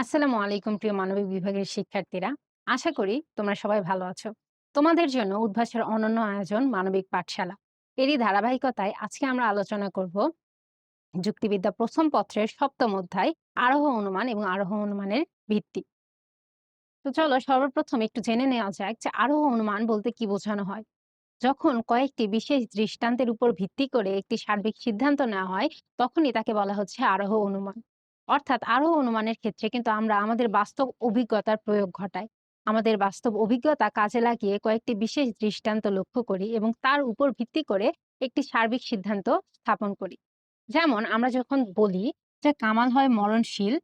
আসসালামু আলাইকুম প্রিয় মানবিক বিভাগের শিক্ষার্থীরা। আশা করি তোমরা সবাই ভালো আছো। তোমাদের জন্য উদ্ভাসের অনন্য আয়োজন মানবিক পাঠশালা। এরই ধারাবাহিকতায় আজকে আমরা আলোচনা করব যুক্তিবিদ্যা প্রথম পত্রের ৭ম অধ্যায় আরোহ অনুমান এবং আরোহ অনুমানের ভিত্তি। তো চলো সর্বপ্রথম একটু জেনে নেওয়া যাক যে আরোহ অনুমান বলতে কি বোঝানো হয়। যখন কয়েকটি বিশেষ দৃষ্টান্তের উপর ভিত্তি করে একটি সার্বিক সিদ্ধান্ত নেওয়া হয়, তখনই তাকে বলা হচ্ছে আরোহ অনুমান। অর্থাৎ আরোহ অনুমানের ক্ষেত্রে কিন্তু আমরা আমাদের বাস্তব অভিজ্ঞতার প্রয়োগ ঘটাই। আমাদের বাস্তব অভিজ্ঞতা কাজে লাগিয়ে কয়েকটি বিশেষ দৃষ্টান্ত লক্ষ্য করি এবং তার উপর ভিত্তি করে একটি সার্বিক সিদ্ধান্ত স্থাপন করি। যেমন আমরা যখন বলি যে কামাল হয় মরণশীল,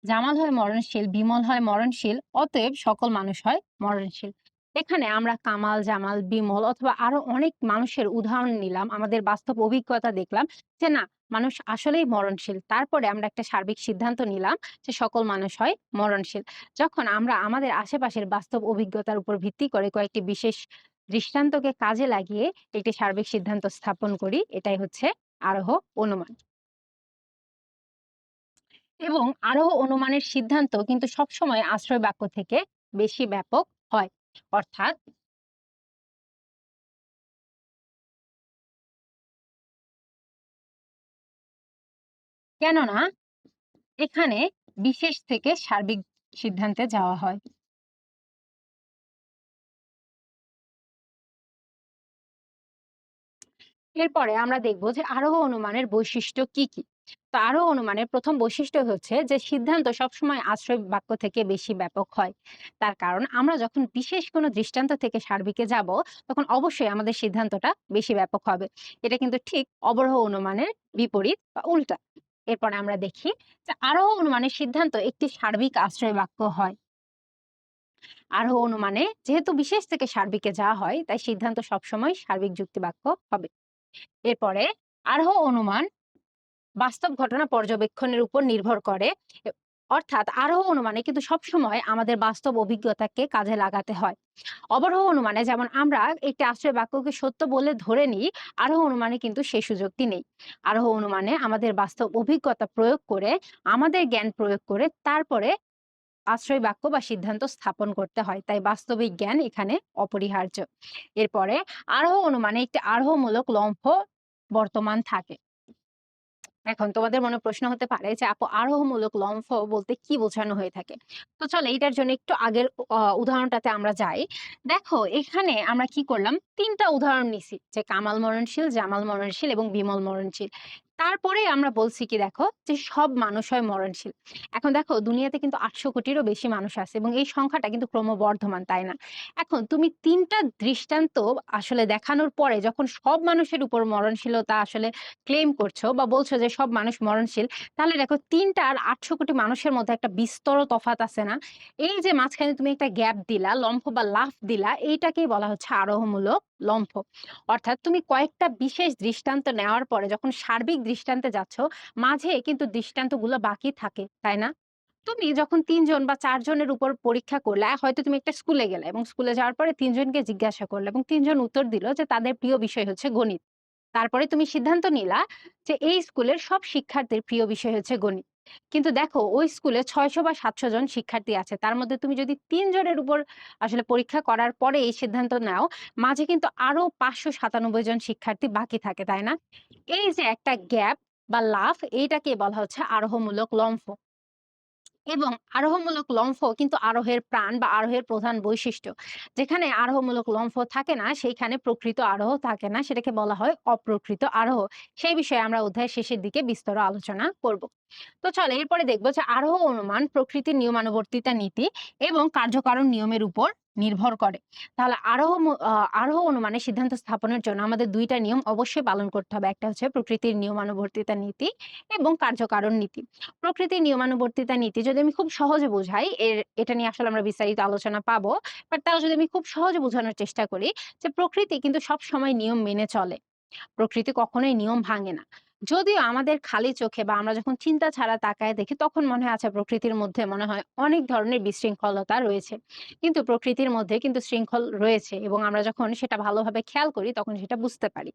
জামাল হয় মরণশীল, বিমল হয় মরণশীল, অতএব সকল মানুষ হয় মরণশীল। এখানে আমরা কামাল, জামাল, বিমল অথবা আরো অনেক মানুষের উদাহরণ নিলাম, আমাদের বাস্তব অভিজ্ঞতা দেখলাম যে না, মানুষ আসলেই মরণশীল। তারপরে আমরা একটা সার্বিক সিদ্ধান্ত নিলাম যে সকল মানুষ হয় মরণশীল। যখন আমরা আমাদের আশেপাশের বাস্তব অভিজ্ঞতার উপর ভিত্তি করে কয়েকটি বিশেষ দৃষ্টান্তকে কাজে লাগিয়ে একটি সার্বিক সিদ্ধান্ত স্থাপন করি, এটাই হচ্ছে আরোহ অনুমান। এবং আরোহ অনুমানের সিদ্ধান্ত কিন্তু সবসময় আশ্রয় বাক্য থেকে বেশি ব্যাপক হয়। অর্থাৎ কেননা এখানে বিশেষ থেকে সার্বিক সিদ্ধান্তে যাওয়া হয়। এরপরে আমরা দেখব যে আরোহ অনুমানের বৈশিষ্ট্য কি কি। তো আরোহ অনুমানের প্রথম বৈশিষ্ট্য হচ্ছে যে সিদ্ধান্ত সবসময় আশ্রয় বাক্য থেকে বেশি ব্যাপক হয়। তার কারণ আমরা যখন বিশেষ কোনো দৃষ্টান্ত থেকে সার্বিকে যাব, তখন অবশ্যই আমাদের সিদ্ধান্তটা বেশি ব্যাপক হবে। এটা কিন্তু ঠিক অবরোহ অনুমানের বিপরীত বা উল্টা। এরপরে আমরা দেখি যে আরোহ অনুমানের সিদ্ধান্ত একটি সার্বিক আশ্রয় বাক্য হয়। আরোহ অনুমানে যেহেতু বিশেষ থেকে সার্বিকে যাওয়া হয়, তাই সিদ্ধান্ত সবসময় সার্বিক যুক্তি বাক্য হবে। এরপরে আরোহ অনুমান বাস্তব ঘটনা পর্যবেক্ষণের উপর নির্ভর করে। এ- অর্থাৎ আরোহ অনুমানে কিন্তু সবসময় আমাদের বাস্তব অভিজ্ঞতাকে কাজে লাগাতে হয়। অবরোহ অনুমানে যেমন আমরা একটি আশ্রয় বাক্যকে সত্য বলে ধরে নিই, আরোহ অনুমানে কিন্তু সেই সুযোগটি নেই। আরোহ অনুমানে আমাদের বাস্তব অভিজ্ঞতা প্রয়োগ করে, আমাদের জ্ঞান প্রয়োগ করে তারপরে আশ্রয় বাক্য বা সিদ্ধান্ত স্থাপন করতে হয়। তাই বাস্তবিক জ্ঞান এখানে অপরিহার্য। এরপরে আরোহ অনুমানে একটি আরোহমূলক লম্ফ বর্তমান থাকে। এখন তোমাদের মনে প্রশ্ন হতে পারে যে আপু, আরোহমূলক লম্ফ বলতে কি বোঝানো হয়ে থাকে। তো চলো এটার জন্য একটু আগের উদাহরণটাতে আমরা যাই। দেখো এখানে আমরা কি করলাম, তিনটা উদাহরণ নিছি যে কামাল মরণশীল, জামাল মরণশীল এবং বিমল মরণশীল। তারপরে আমরা বলছি কি, দেখো যে সব মানুষ হয় মরণশীল। এখন দেখো দুনিয়াতে কিন্তু 800 কোটিরও বেশি মানুষ আছে এবং এই সংখ্যাটা কিন্তু ক্রমবর্ধমান, তাই না? এখন তুমি তিনটা দৃষ্টান্ত আসলে দেখানোর পরে যখন সব মানুষের উপর মরণশীলতা আসলে ক্লেম করছো বা বলছো যে সব মানুষ মরণশীল, তাহলে দেখো ৩টা আর ৮০০ কোটি মানুষের মধ্যে একটা বিস্তর তফাৎ আছে না? এই যে মাঝখানে তুমি একটা গ্যাপ দিলা, লম্ফ বা লাফ দিলা, এইটাকেই বলা হচ্ছে আরোহমূলক লম্ফ। অর্থাৎ তুমি কয়েকটা বিশেষ দৃষ্টান্ত নেওয়ার পরে যখন সার্বিক দৃষ্টান্তে যাচ্ছ, মাঝে কিন্তু দৃষ্টান্তগুলো বাকি থাকে, তাই না? তুমি যখন ৩ জন বা ৪ জনের উপর পরীক্ষা করলে, হয়তো তুমি একটা স্কুলে গেলে এবং স্কুলে যাওয়ার পরে ৩ জনকে জিজ্ঞাসা করলে এবং ৩ জন উত্তর দিল যে তাদের প্রিয় বিষয় হচ্ছে গণিত। তারপরে তুমি সিদ্ধান্ত নিলা যে এই স্কুলের সব শিক্ষার্থীর প্রিয় বিষয় হচ্ছে গণিত। কিন্তু দেখো ওই স্কুলে ৬০০ বা ৭০০ জন শিক্ষার্থী আছে। তার মধ্যে তুমি যদি ৩ জনের উপর আসলে পরীক্ষা করার পরে এই সিদ্ধান্ত নাও, মাঝে কিন্তু আরো ৫৯৭ জন শিক্ষার্থী বাকি থাকে, তাই না? এই যে একটা গ্যাপ বা লাফ, এইটাকে বলা হচ্ছে আরোহমূলক লম্ফ। এবং আরোহমূলক লম্ফ কিন্তু আরোহের প্রাণ বা আরোহের প্রধান বৈশিষ্ট্য। যেখানে আরোহমূলক লম্ফ থাকে না, সেইখানে প্রকৃত আরোহ থাকে না, সেটাকে বলা হয় অপ্রকৃত আরোহ। সেই বিষয়ে আমরা অধ্যায়ের শেষের দিকে বিস্তর আলোচনা করব। তো চলো এরপরে দেখবো যে আরোহ অনুমান প্রকৃতির নিয়মানুবর্তিতা নীতি এবং কার্যকারণ নিয়মের উপর নির্ভর করে। তাহলে আরোহ অনুমানে সিদ্ধান্ত স্থাপনের জন্য আমাদের দুইটা নিয়ম অবশ্যই পালন করতে হবে। একটা হচ্ছে প্রকৃতির নিয়মানুবর্তিতা নীতি এবং কার্যকারণ নীতি। প্রকৃতির নিয়মানুবর্তিতা নীতি যদি আমি খুব সহজে বোঝাই, এটা নিয়ে আসলে আমরা বিস্তারিত আলোচনা পাবো। বাট তাও যদি আমি খুব সহজে বোঝানোর চেষ্টা করি, যে প্রকৃতি কিন্তু সব সময় নিয়ম মেনে চলে। প্রকৃতি কখনোই নিয়ম ভাঙে না। যদিও আমাদের খালি চোখে বা আমরা যখন চিন্তা ছাড়া তাকায় দেখি তখন মনে হয় আচ্ছা প্রকৃতির মধ্যে মনে হয় অনেক ধরনের বিশৃঙ্খলতা রয়েছে, কিন্তু প্রকৃতির মধ্যে কিন্তু শৃঙ্খল রয়েছে এবং আমরা যখন সেটা ভালোভাবে খেয়াল করি তখন সেটা বুঝতে পারি।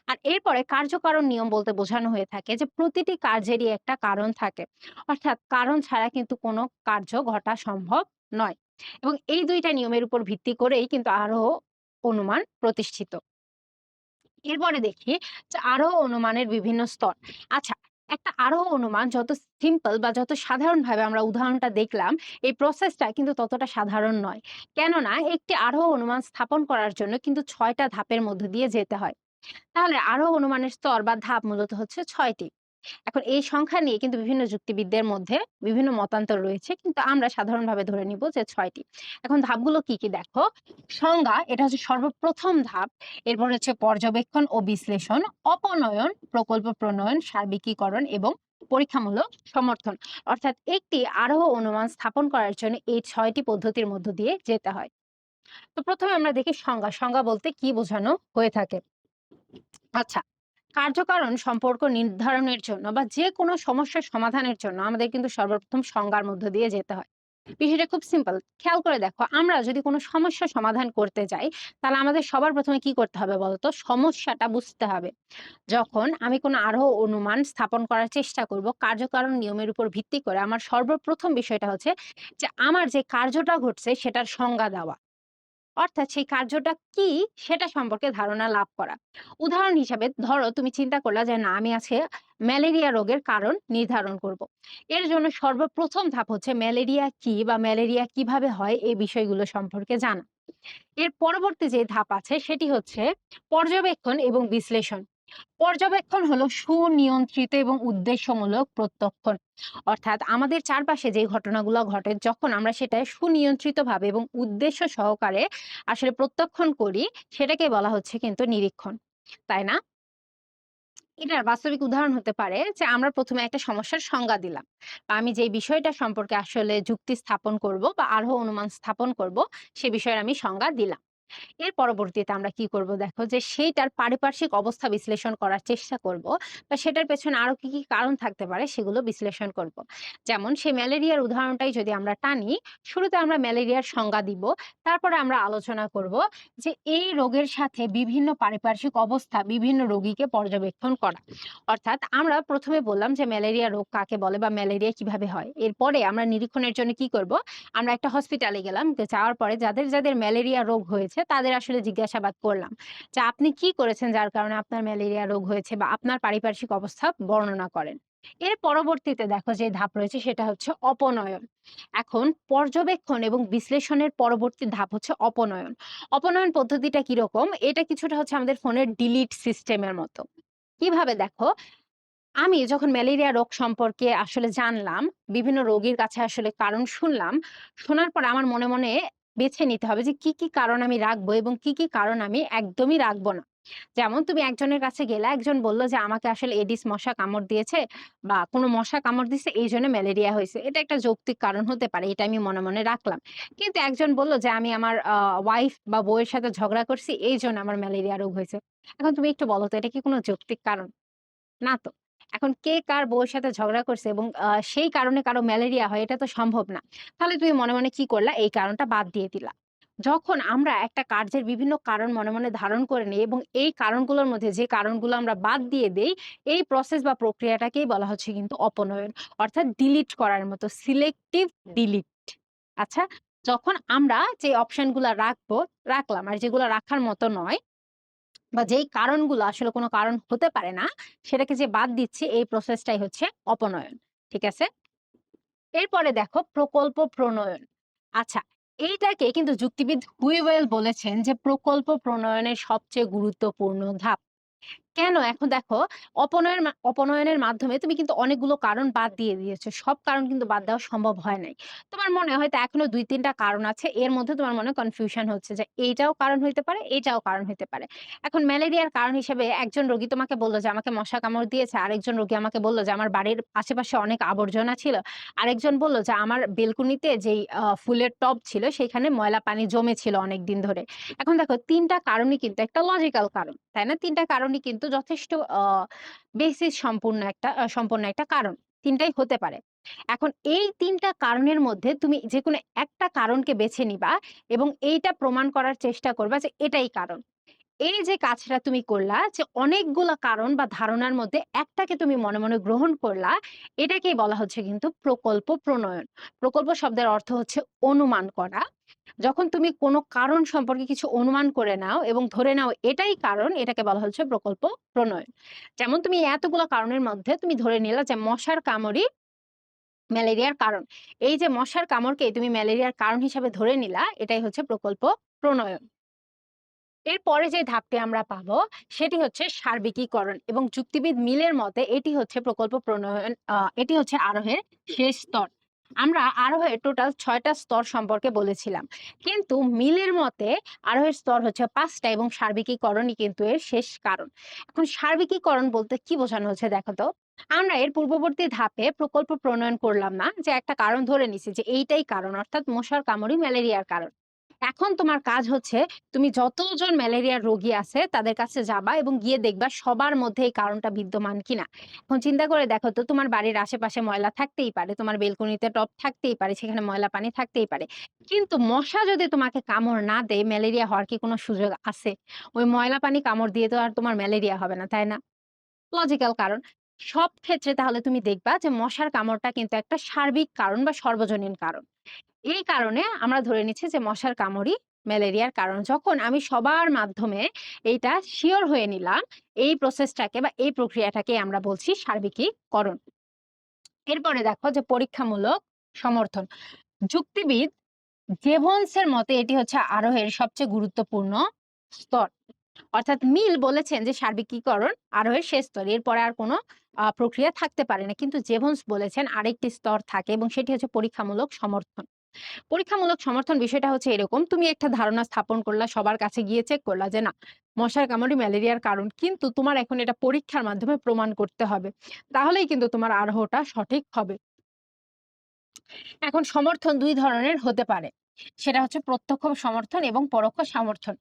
আর এরপরে কার্যকারণ নিয়ম বলতে বোঝানো হয়ে থাকে যে প্রতিটি কার্যেরই একটা কারণ থাকে, অর্থাৎ কারণ ছাড়া কিন্তু কোনো কার্য ঘটা সম্ভব নয়। এবং এই দুইটা নিয়মের উপর ভিত্তি করেই কিন্তু আরো অনুমান প্রতিষ্ঠিত। এরপরে দেখি যে আরোহ অনুমানের বিভিন্ন স্তর। আচ্ছা, একটা আরোহ অনুমান যত সিম্পল বা যত সাধারণভাবে আমরা উদাহরণটা দেখলাম, এই প্রসেসটা কিন্তু ততটা সাধারণ নয়। কেননা একটি আরোহ অনুমান স্থাপন করার জন্য কিন্তু ৬টা ধাপের মধ্য দিয়ে যেতে হয়। তাহলে আরোহ অনুমানের স্তর বা ধাপ মূলত হচ্ছে ৬টি। এখন এই সংখ্যা নিয়ে কিন্তু বিভিন্ন যুক্তিবিদদের মধ্যে বিভিন্ন মতান্তর রয়েছে, কিন্তু আমরা সাধারণভাবে ধরে নিব যে ৬টি। এখন ধাপগুলো কি কি দেখো। সংজ্ঞা, এটা হচ্ছে সর্বপ্রথম ধাপ। এরপর হচ্ছে পর্যবেক্ষণ ও বিশ্লেষণ, অপনয়ন, প্রকল্প প্রণয়ন, সার্বিকীকরণ এবং পরীক্ষামূলক সমর্থন। অর্থাৎ একটি আরোহ অনুমান স্থাপন করার জন্য এই ৬টি পদ্ধতির মধ্য দিয়ে যেতে হয়। তো প্রথমে আমরা দেখি সংজ্ঞা। সংজ্ঞা বলতে কি বোঝানো হয়ে থাকে। আচ্ছা, কার্যকারণ সম্পর্ক নির্ধারণের জন্য বা যে কোনো সমস্যার সমাধানের জন্য আমাদের কিন্তু সর্বপ্রথম সংজ্ঞার মধ্য দিয়ে যেতে হয়। বিষয়টা খুব সিম্পল। খেয়াল করে দেখো, আমরা যদি কোনো সমস্যা সমাধান করতে যাই, তাহলে আমাদের সবার প্রথমে কি করতে হবে বলতো? সমস্যাটা বুঝতে হবে। যখন আমি কোনো আরোহ অনুমান স্থাপন করার চেষ্টা করব কার্যকারণ নিয়মের উপর ভিত্তি করে, আমার সর্বপ্রথম বিষয়টা হচ্ছে যে আমার যে কার্যটা ঘটছে সেটার সংজ্ঞা দেওয়া। অর্থাৎ সেই কার্যটা কি সেটা সম্পর্কে ধারণা লাভ করা। উদাহরণ হিসাবে ধরো তুমি চিন্তা করলা যে না, আমি আজকে ম্যালেরিয়া রোগের কারণ নির্ধারণ করব। এর জন্য সর্বপ্রথম ধাপ হচ্ছে ম্যালেরিয়া কি বা ম্যালেরিয়া কিভাবে হয় এই বিষয়গুলো সম্পর্কে জানা। এর পরবর্তী যে ধাপ আছে সেটি হচ্ছে পর্যবেক্ষণ এবং বিশ্লেষণ। পর্যবেক্ষণ হলো সুনিয়ন্ত্রিত এবং উদ্দেশ্যমূলক প্রত্যক্ষণ। অর্থাৎ আমাদের চারপাশে যে ঘটনাগুলো ঘটে যখন আমরা সেটা সুনিয়ন্ত্রিতভাবে এবং উদ্দেশ্য সহকারে আসলে প্রত্যক্ষণ করি, সেটাকে বলা হচ্ছে কিন্তু নিরীক্ষণ। তাই না? এটার বাস্তবিক উদাহরণ হতে পারে যে আমরা প্রথমে একটা সমস্যার সংজ্ঞা দিলাম, বা আমি যে বিষয়টা সম্পর্কে আসলে যুক্তি স্থাপন করব বা আরোহ অনুমান স্থাপন করব সে বিষয়ের আমি সংজ্ঞা দিলাম। এর পরবর্তীতে আমরা কি করব দেখো, যে সেইটার পারিপার্শ্বিক অবস্থা বিশ্লেষণ করার চেষ্টা করব বা সেটার পেছনে আরো কি কি কারণ থাকতে পারে সেগুলো বিশ্লেষণ করব। যেমন সেই ম্যালেরিয়ার উদাহরণটাই যদি আমরা টানি, শুরুতে আমরা ম্যালেরিয়ার সংজ্ঞা দিব, তারপরে আমরা আলোচনা করব যে এই রোগের সাথে বিভিন্ন পারিপার্শ্বিক অবস্থা বিভিন্ন রোগীকে পর্যবেক্ষণ করা। অর্থাৎ আমরা প্রথমে বললাম যে ম্যালেরিয়া রোগ কাকে বলে বা ম্যালেরিয়া কিভাবে হয়। এরপরে আমরা নিরীক্ষণের জন্য কি করব, আমরা একটা হসপিটালে গেলাম। যাওয়ার পরে যাদের যাদের ম্যালেরিয়া রোগ হয়েছে তাদের আসলে জিজ্ঞাসাবাদ করলাম যে আপনি কি করেছেন যার কারণে আপনার ম্যালেরিয়া রোগ হয়েছে, বা আপনার পারিপার্শ্বিক অবস্থা বর্ণনা করেন। এর পরবর্তীতে দেখো যে ধাপ রয়েছে সেটা হচ্ছে অপনয়ন। এখন পর্যবেক্ষণ এবং বিশ্লেষণের পরবর্তী ধাপ হচ্ছে অপনয়ন। অপনয়ন পদ্ধতিটা কিরকম? এটা কিছুটা হচ্ছে আমাদের ফোনের ডিলিট সিস্টেমের মতো। কিভাবে দেখো, আমি যখন ম্যালেরিয়া রোগ সম্পর্কে আসলে জানলাম, বিভিন্ন রোগীর কাছে আসলে কারণ শুনলাম। শোনার পর আমার মনে, মনে বেছে নিতে হবে যে কি, কি কারণ আমি রাখবো এবং কি, কি কারণ আমি একদমই রাখবো না। যেমন তুমি একজনের কাছে গেলা, একজন বলল যে আমাকে আসলে এডিস মশা কামড় দিয়েছে বা কোনো মশা কামড় দিছে এইজন্য ম্যালেরিয়া হইছে। এটা একটা যৌক্তিক কারণ হতে পারে। এটা আমি মনে, মনে রাখলাম। কিন্তু একজন বলল যে আমি আমার ওয়াইফ বা বউয়ের সাথে ঝগড়া করছি এইজন্য আমার ম্যালেরিয়া রোগ হয়েছে। এখন তুমি একটু বলো তো এটা কি কোনো যৌক্তিক কারণ? না তো। এখন কে কার বউয়ের সাথে ঝগড়া করছে এবং সেই কারণে কারো ম্যালেরিয়া হয় এটা তো সম্ভব না। তাহলে তুমি মনে, মনে কি করলা? এই কারণটা বাদ দিয়ে দিলা। যখন আমরা একটা কার্যের বিভিন্ন কারণ মনে, মনে ধারণ করে নেই এবং এই কারণগুলোর মধ্যে যে কারণগুলো আমরা বাদ দিয়ে দেই, এই প্রসেস বা প্রক্রিয়াটাকেই বলা হচ্ছে কিন্তু অপনয়ন। অর্থাৎ ডিলিট করার মতো সিলেক্টিভ ডিলিট। আচ্ছা, যখন আমরা যে অপশন গুলা রাখলাম আর যেগুলো রাখার মতো নয় বা যেই কারণগুলো আসলে কোনো কারণ হতে পারে না, সেটাকে যে বাদ দিচ্ছি এই প্রসেসটাই হচ্ছে অপনয়ন। ঠিক আছে? এরপরে দেখো প্রকল্প প্রণয়ন। আচ্ছা, এইটাকে কিন্তু যুক্তিবিদ হুইওয়েল বলেছেন যে প্রকল্প প্রণয়নের সবচেয়ে গুরুত্বপূর্ণ ধাপ। কেন? এখন দেখো, অপনয়নের মাধ্যমে তুমি কিন্তু অনেকগুলো কারণ বাদ দিয়ে দিয়েছো। সব কারণ কিন্তু বাদ দেওয়া সম্ভব হয় নাই। তোমার মনে হয়তো এখনো ২-৩ টা কারণ আছে। এর মধ্যে তোমার মনে কনফিউশন হচ্ছে যে এইটাও কারণ হইতে পারে, এইটাও কারণ হইতে পারে। এখন ম্যালেরিয়ার কারণ হিসেবে একজন রোগী তোমাকে বলল যে আমাকে মশা কামড় দিয়েছে। আরেকজন রোগী আমাকে বলল যে আমার বাড়ির আশেপাশে অনেক আবর্জনা ছিল। আরেকজন বলল যে আমার বেলকনিতে যেই ফুলের টব ছিল সেখানে ময়লা পানি জমেছিল অনেকদিন ধরে। এখন দেখো ৩ টা কারণই কিন্তু একটা লজিক্যাল কারণ। তাই না? ৩ টা কারণই কিন্তু কিন্তু যথেষ্ট বেসিস সম্পূর্ণ একটা কারণ। ৩ টাই হতে পারে। এখন এই ৩ টা কারণের মধ্যে তুমি যেকোনো একটা কারণকে বেছে নিবা এবং এইটা প্রমাণ করার চেষ্টা করবা যে এটাই কারণ। এই যে কাজটা তুমি করলা যে অনেকগুলা কারণ বা ধারণার মধ্যে একটাকে তুমি মনে, মনে গ্রহণ করলা, এটাকেই বলা হচ্ছে কিন্তু প্রকল্প প্রণয়ন। প্রকল্প শব্দের অর্থ হচ্ছে অনুমান করা। যখন তুমি কোনো কারণ সম্পর্কে কিছু অনুমান করে নাও এবং ধরে নাও এটাই কারণ, এটাকে বলা হচ্ছে প্রকল্প প্রণয়ন। যেমন তুমি এতগুলো কারণের মধ্যে তুমি ধরে নিলা যে মশার কামড়ই ম্যালেরিয়ার কারণ। এই যে মশার কামড়কে তুমি ম্যালেরিয়ার কারণ হিসাবে ধরে নিলা, এটাই হচ্ছে প্রকল্প প্রণয়ন। এরপরে যে ধাপটি আমরা পাবো সেটি হচ্ছে সার্বিকীকরণ এবং যুক্তিবিদ মিলের মতে এটি হচ্ছে প্রকল্প প্রণয়ন, এটি হচ্ছে আরোহের শেষ স্তর। আমরা আরোহের টোটাল ৬টা স্তর সম্পর্কে বলেছিলাম, কিন্তু মিলের মতে আরোহের স্তর হচ্ছে ৫টা এবং সার্বিকীকরণই কিন্তু এর শেষ কারণ। এখন সার্বিকীকরণ বলতে কি বোঝানো হচ্ছে দেখো তো। আমরা এর পূর্ববর্তী ধাপে প্রকল্প প্রণয়ন করলাম না, যে একটা কারণ ধরে নিছি যে এইটাই কারণ, অর্থাৎ মশার কামড়ই ম্যালেরিয়ার কারণ। এখন তোমার কাজ হচ্ছে তুমি যতজন ম্যালেরিয়ার রোগী আছে তাদের কাছে যাবা এবং গিয়ে দেখবা সবার মধ্যে এই কারণটা বিদ্যমান কিনা। এখন চিন্তা করে দেখো তো, তোমার বাড়ির আশেপাশে ময়লা থাকতেই পারে, তোমার বেলকনিতে টব থাকতেই পারে, সেখানে ময়লা পানি থাকতেই পারে। কিন্তু মশা যদি তোমাকে কামড় না দেয়, ম্যালেরিয়া হওয়ার কি কোনো সুযোগ আছে? ওই ময়লা পানি কামড় দিয়ে তো আর তোমার ম্যালেরিয়া হবে না, তাই না? লজিক্যাল কারণ। সব ক্ষেত্রে তাহলে তুমি দেখবা যে মশার কামড়টা কিন্তু একটা সার্বিক কারণ বা সর্বজনীন কারণ। এই কারণে আমরা ধরে নিচ্ছি যে মশার কামড়ই ম্যালেরিয়ার কারণ। যখন আমি সবার মাধ্যমে এইটা সিওর হয়ে নিলাম, এই প্রসেসটাকে বা এই প্রক্রিয়াটাকে আমরা বলছি সার্বিকীকরণ। এরপরে দেখো যে পরীক্ষামূলক সমর্থন। যুক্তিবিদ জেভন্সের মতে এটি হচ্ছে আরোহের সবচেয়ে গুরুত্বপূর্ণ স্তর। অর্থাৎ মিল বলেছেন যে সার্বিকীকরণ আরোহের শেষ স্তর, এরপরে আর কোনো প্রক্রিয়া থাকতে পারে না। কিন্তু জেভন্স বলেছেন আরেকটি স্তর থাকে এবং সেটি হচ্ছে পরীক্ষামূলক সমর্থন। পরীক্ষামূলক সমর্থন বিষয়টা হচ্ছে এরকম, তুমি একটা ধারণা স্থাপন করলা, সবার কাছে গিয়ে চেক করলা যে না, মশার কামড়ই ম্যালেরিয়ার কারণ, কিন্তু তোমার এখন এটা পরীক্ষার মাধ্যমে প্রমাণ করতে হবে। তাহলেই কিন্তু তোমার আরোহটা সঠিক হবে। এখন সমর্থন ২ ধরনের হতে পারে। সেটা হচ্ছে প্রত্যক্ষ সমর্থন এবং পরোক্ষ সমর্থন।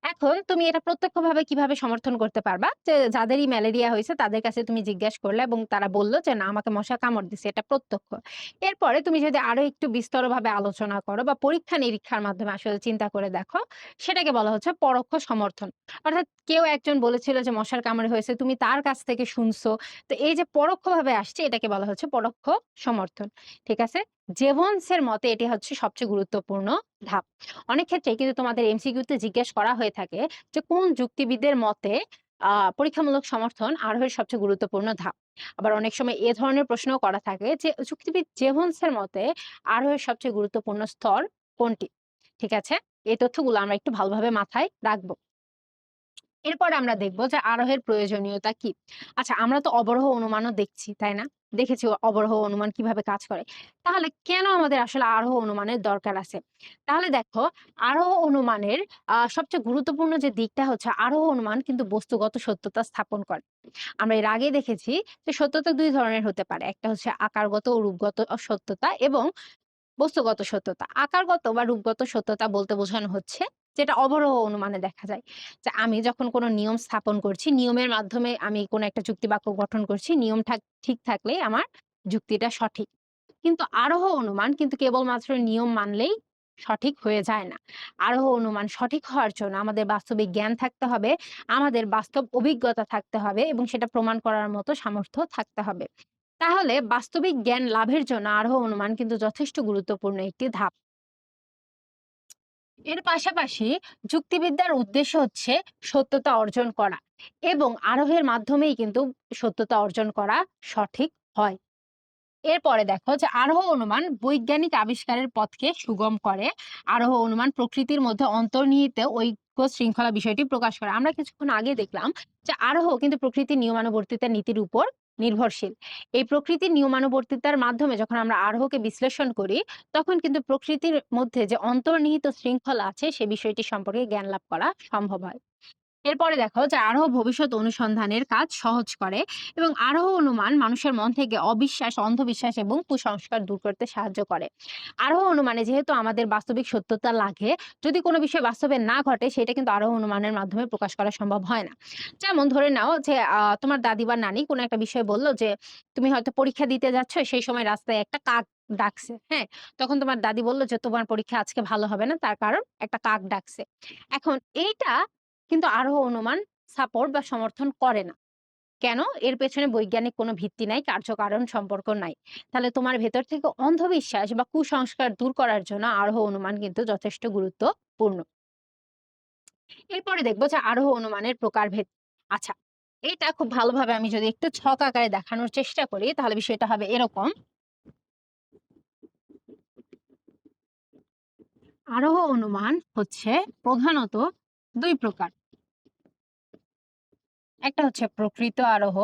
এখন তুমি এটা প্রত্যক্ষভাবে কিভাবে সমর্থন করতে পারবা? যে যাদেরই ম্যালেরিয়া হইছে তাদের কাছে তুমি জিজ্ঞেস করলে এবং তারা বলল যে, "না, আমাকে মশা কামড় দিছে।" এটা প্রত্যক্ষ। এরপরে তুমি যদি আরো একটু বিস্তরভাবে আলোচনা করো বা পরীক্ষা-নিরীক্ষার মাধ্যমে আসলে চিন্তা করে দেখো, সেটাকে বলা হচ্ছে পরোক্ষ সমর্থন। অর্থাৎ কেউ একজন বলেছিল যে মশার কামড়ে হয়েছে, তুমি তার কাছ থেকে শুনছো। তো এই যে পরোক্ষভাবে আসছে, এটাকে বলা হচ্ছে পরোক্ষ সমর্থন। ঠিক আছে? জেভন্সের মতে এটি হচ্ছে সবচেয়ে গুরুত্বপূর্ণ ধাপ। অনেক ক্ষেত্রে কিন্তু তোমাদের এমসিকিউতে জিজ্ঞেস করা হয়ে থাকে যে কোন যুক্তিবিদের মতে পরীক্ষামূলক সমর্থন আরোহের সবচেয়ে গুরুত্বপূর্ণ ধাপ। আবার অনেক সময় এ ধরনের প্রশ্নও করা থাকে যে যুক্তিবিদ জেভন্সের মতে আরোহের সবচেয়ে গুরুত্বপূর্ণ স্তর কোনটি? ঠিক আছে? এই তথ্যগুলো আমরা একটু ভালোভাবে মাথায় রাখবো। এরপর আমরা দেখব যে আরোহের প্রয়োজনীয়তা কি। আচ্ছা, আমরা তো অবরোহ অনুমানও দেখছি, তাই না? দেখেছি অবরোহ অনুমান কিভাবে কাজ করে। তাহলে কেন আমাদের আসলে আরোহ অনুমানের দরকার আছে? তাহলে দেখো, আরোহ অনুমানের সবচেয়ে গুরুত্বপূর্ণ যে দিকটা হচ্ছে আরোহ অনুমান কিন্তু বস্তুগত সত্যতা স্থাপন করে। আমরা এর আগেই দেখেছি যে সত্যতা ২ ধরনের হতে পারে। একটা হচ্ছে আকারগত ও রূপগত সত্যতা এবং বস্তুগত সত্যতা। আকারগত বা রূপগত সত্যতা বলতে বোঝানো হচ্ছে যেটা অবরোহ অনুমানে দেখা যায়। যে আমি যখন কোনো নিয়ম স্থাপন করছি, নিয়মের মাধ্যমে আমি কোনো একটা যুক্তিবাক্য গঠন করছি, নিয়ম ঠিক থাকলেই আমার যুক্তিটা সঠিক। কিন্তু আরোহ অনুমান কিন্তু কেবলমাত্র নিয়ম মানলেই সঠিক হয়ে যায় না। আরোহ অনুমান সঠিক হওয়ার জন্য আমাদের বাস্তবিক জ্ঞান থাকতে হবে, আমাদের বাস্তব অভিজ্ঞতা থাকতে হবে এবং সেটা প্রমাণ করার মতো সামর্থ্য থাকতে হবে। তাহলে বাস্তবিক জ্ঞান লাভের জন্য আরোহ অনুমান কিন্তু যথেষ্ট গুরুত্বপূর্ণ একটি ধাপ। এর পাশাপাশি যুক্তিবিদ্যার উদ্দেশ্য হচ্ছে সত্যতা অর্জন করা এবং আরোহের মাধ্যমেই কিন্তু সত্যতা অর্জন করা সঠিক হয়। এরপরে দেখো যে আরোহ অনুমান বৈজ্ঞানিক আবিষ্কারের পথকে সুগম করে। আরোহ অনুমান প্রকৃতির মধ্যে অন্তর্নিহিত ঐক্য শৃঙ্খলা বিষয়টি প্রকাশ করে। আমরা কিছুক্ষণ আগে দেখলাম যে আরোহ কিন্তু প্রকৃতির নিয়মানুবর্তিতার নীতির উপর নির্ভরশীল। এই প্রকৃতির নিয়মানুবর্তিতার মাধ্যমে যখন আমরা আরোহকে বিশ্লেষণ করি, তখন কিন্তু প্রকৃতির মধ্যে যে অন্তর্নিহিত শৃঙ্খলা আছে সে বিষয়টি সম্পর্কে জ্ঞান লাভ করা সম্ভব হয়। এরপরে দেখো যে আরোহ ভবিষ্যৎ অনুসন্ধানের কাজ সহজ করে এবং আরোহ অনুমান মানুষের মন থেকে অবিশ্বাস, অন্ধবিশ্বাস এবং কুসংস্কার দূর করতে সাহায্য করে। আরোহ অনুমানে যেহেতু আমাদের বাস্তবিক সত্যতা লাগে, যদি কোনো বিষয় বাস্তবে না ঘটে সেটা কিন্তু আরোহ অনুমানের মাধ্যমে প্রকাশ করা সম্ভব হয় না। যেমন ধরে নাও যে তোমার দাদি বা নানি কোনো একটা বিষয় বললো যে তুমি হয়তো পরীক্ষা দিতে যাচ্ছ, সেই সময় রাস্তায় একটা কাক ডাকছে, হ্যাঁ? তখন তোমার দাদি বলল যে তোমার পরীক্ষা আজকে ভালো হবে না, তার কারণ একটা কাক ডাকছে। এখন এইটা কিন্তু আরোহ অনুমান সাপোর্ট বা সমর্থন করে না। কেন? এর পেছনে বৈজ্ঞানিক কোনো ভিত্তি নাই, কার্য-কারণ সম্পর্ক নাই। তাহলে তোমার ভেতর থেকে অন্ধবিশ্বাস বা কুসংস্কার দূর করার জন্য আরোহ অনুমান কিন্তু যথেষ্ট গুরুত্বপূর্ণ। এরপরে দেখব যে আরোহ অনুমানের প্রকারভেদ। আচ্ছা, এটা খুব ভালোভাবে আমি যদি একটু ছক আকারে দেখানোর চেষ্টা করি তাহলে বিষয়টা হবে এরকম। আরোহ অনুমান হচ্ছে প্রধানত ২ প্রকার। একটা হচ্ছে প্রকৃত আরোহ,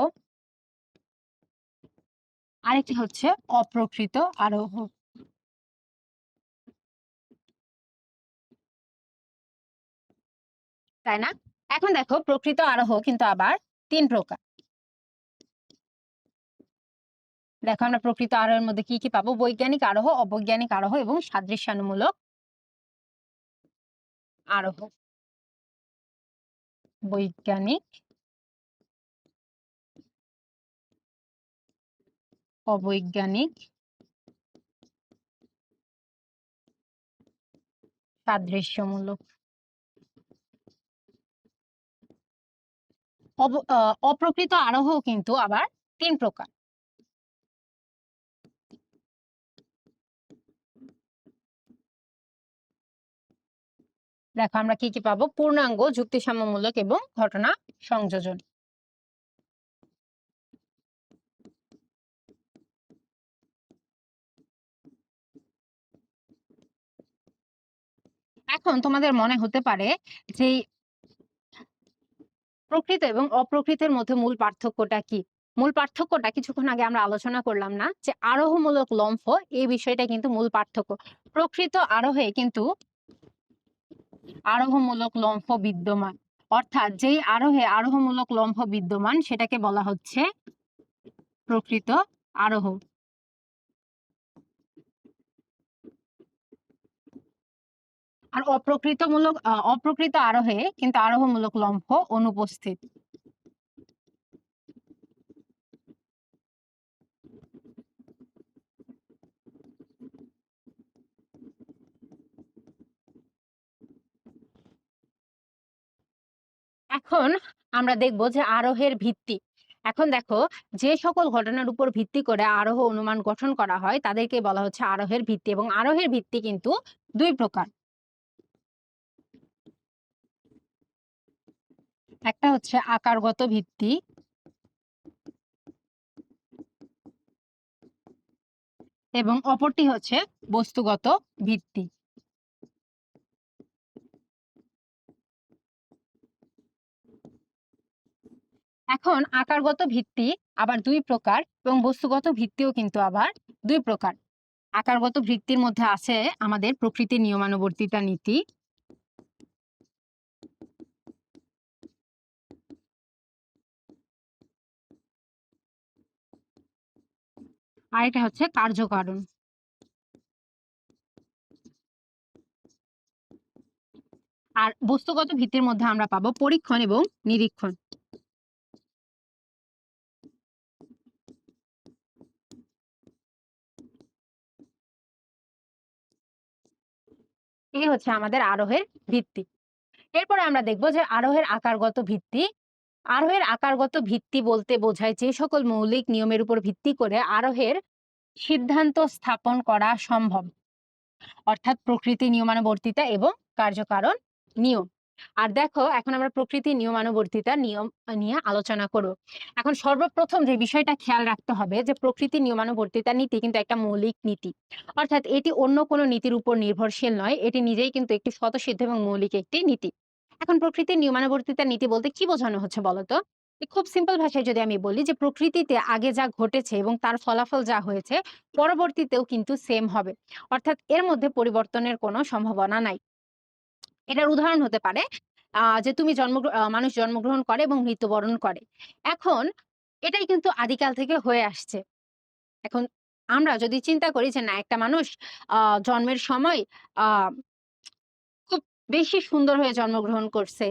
আরেকটি হচ্ছে অপ্রকৃত আরোহ। তাই না? এখন দেখো প্রকৃত আরোহ কিন্তু আবার ৩ প্রকার। দেখো আমরা প্রকৃত আরোহের মধ্যে কি পাবো? বৈজ্ঞানিক আরোহ, অবৈজ্ঞানিক আরোহ এবং সাদৃশ্যানুমূলক আরোহ। বৈজ্ঞানিক, অবৈজ্ঞানিক, সাদৃশ্যমূলক। অপ্রকৃত আরোহ কিন্তু আবার ৩ প্রকার। দেখো আমরা কি পাবো? পূর্ণাঙ্গ, যুক্তিসাম্যমূলক এবং ঘটনা সংযোজন। এখন তোমাদের মনে হতে পারে যে প্রকৃত এবং অপ্রকৃতের মধ্যে মূল পার্থক্যটা কি? মূল পার্থক্যটা কিছুক্ষণ আগে আমরা আলোচনা করলাম না যে আরোহমূলক লম্ফ, এই বিষয়টা কিন্তু মূল পার্থক্য। প্রকৃত আরোহে কিন্তু আরোহমূলক লম্ফ বিদ্যমান। অর্থাৎ যেই আরোহে আরোহমূলক লম্ফ বিদ্যমান সেটাকে বলা হচ্ছে প্রকৃত আরোহ। আর অপ্রকৃত আরোহে কিন্তু আরোহমূলক লম্ফ অনুপস্থিত। এখন আমরা দেখব যে আরোহের ভিত্তি। এখন দেখো যে সকল ঘটনার উপর ভিত্তি করে আরোহ অনুমান গঠন করা হয় তাদেরকে বলা হচ্ছে আরোহের ভিত্তি, এবং আরোহের ভিত্তি কিন্তু ২ প্রকার। একটা হচ্ছে আকারগত ভিত্তি এবং অপরটি হচ্ছে বস্তুগত ভিত্তি। এখন আকারগত ভিত্তি আবার ২ প্রকার এবং বস্তুগত ভিত্তিও কিন্তু আবার ২ প্রকার। আকারগত ভিত্তির মধ্যে আছে আমাদের প্রকৃতির নিয়মানুবর্তিতা নীতি, আর এটা হচ্ছে কার্যকারণ। আর বস্তুগত ভিত্তির মধ্যে আমরা পাবো পরীক্ষণ এবং নিরীক্ষণ। এই হচ্ছে আমাদের আরোহের ভিত্তি। এরপরে আমরা দেখব যে আরোহের আকারগত ভিত্তি। আরোহের আকারগত ভিত্তি বলতে বোঝায় যে সকল মৌলিক নিয়মের উপর ভিত্তি করে আরোহের সিদ্ধান্ত স্থাপন করা সম্ভব, অর্থাৎ প্রকৃতি, নিয়মানুবর্তিতা এবং কার্যকারণ নিয়ম। আর দেখো এখন আমরা প্রকৃতি, নিয়মানুবর্তিতা নিয়ম নিয়ে আলোচনা করব। এখন সর্বপ্রথম যে বিষয়টা খেয়াল রাখতে হবে যে প্রকৃতি নিয়মানুবর্তিতা নীতি কিন্তু একটা মৌলিক নীতি, অর্থাৎ এটি অন্য কোনো নীতির উপর নির্ভরশীল নয়, এটি নিজেই কিন্তু একটি স্বতঃসিদ্ধ এবং মৌলিক একটি নীতি। এখন প্রকৃতির নিয়মানুবর্তিতা নীতি বলতে কি বোঝানো হচ্ছে বলতো? খুব সিম্পল ভাষায় যদি আমি বলি যে প্রকৃতিতে আগে যা ঘটেছে এবং তার ফলাফল যা হয়েছে পরবর্তীতেও কিন্তু সেম হবে, অর্থাৎ এর মধ্যে পরিবর্তনের কোনো সম্ভাবনা নাই। এটার উদাহরণ হতে পারে যে তুমি মানুষ জন্মগ্রহণ করে এবং মৃত্যুবরণ করে। এখন এটাই কিন্তু আদিকাল থেকে হয়ে আসছে। এখন আমরা যদি চিন্তা করি যে না একটা মানুষ আ জন্মের সময় আ খুব বেশি সুন্দর হয়ে জন্মগ্রহণ করছে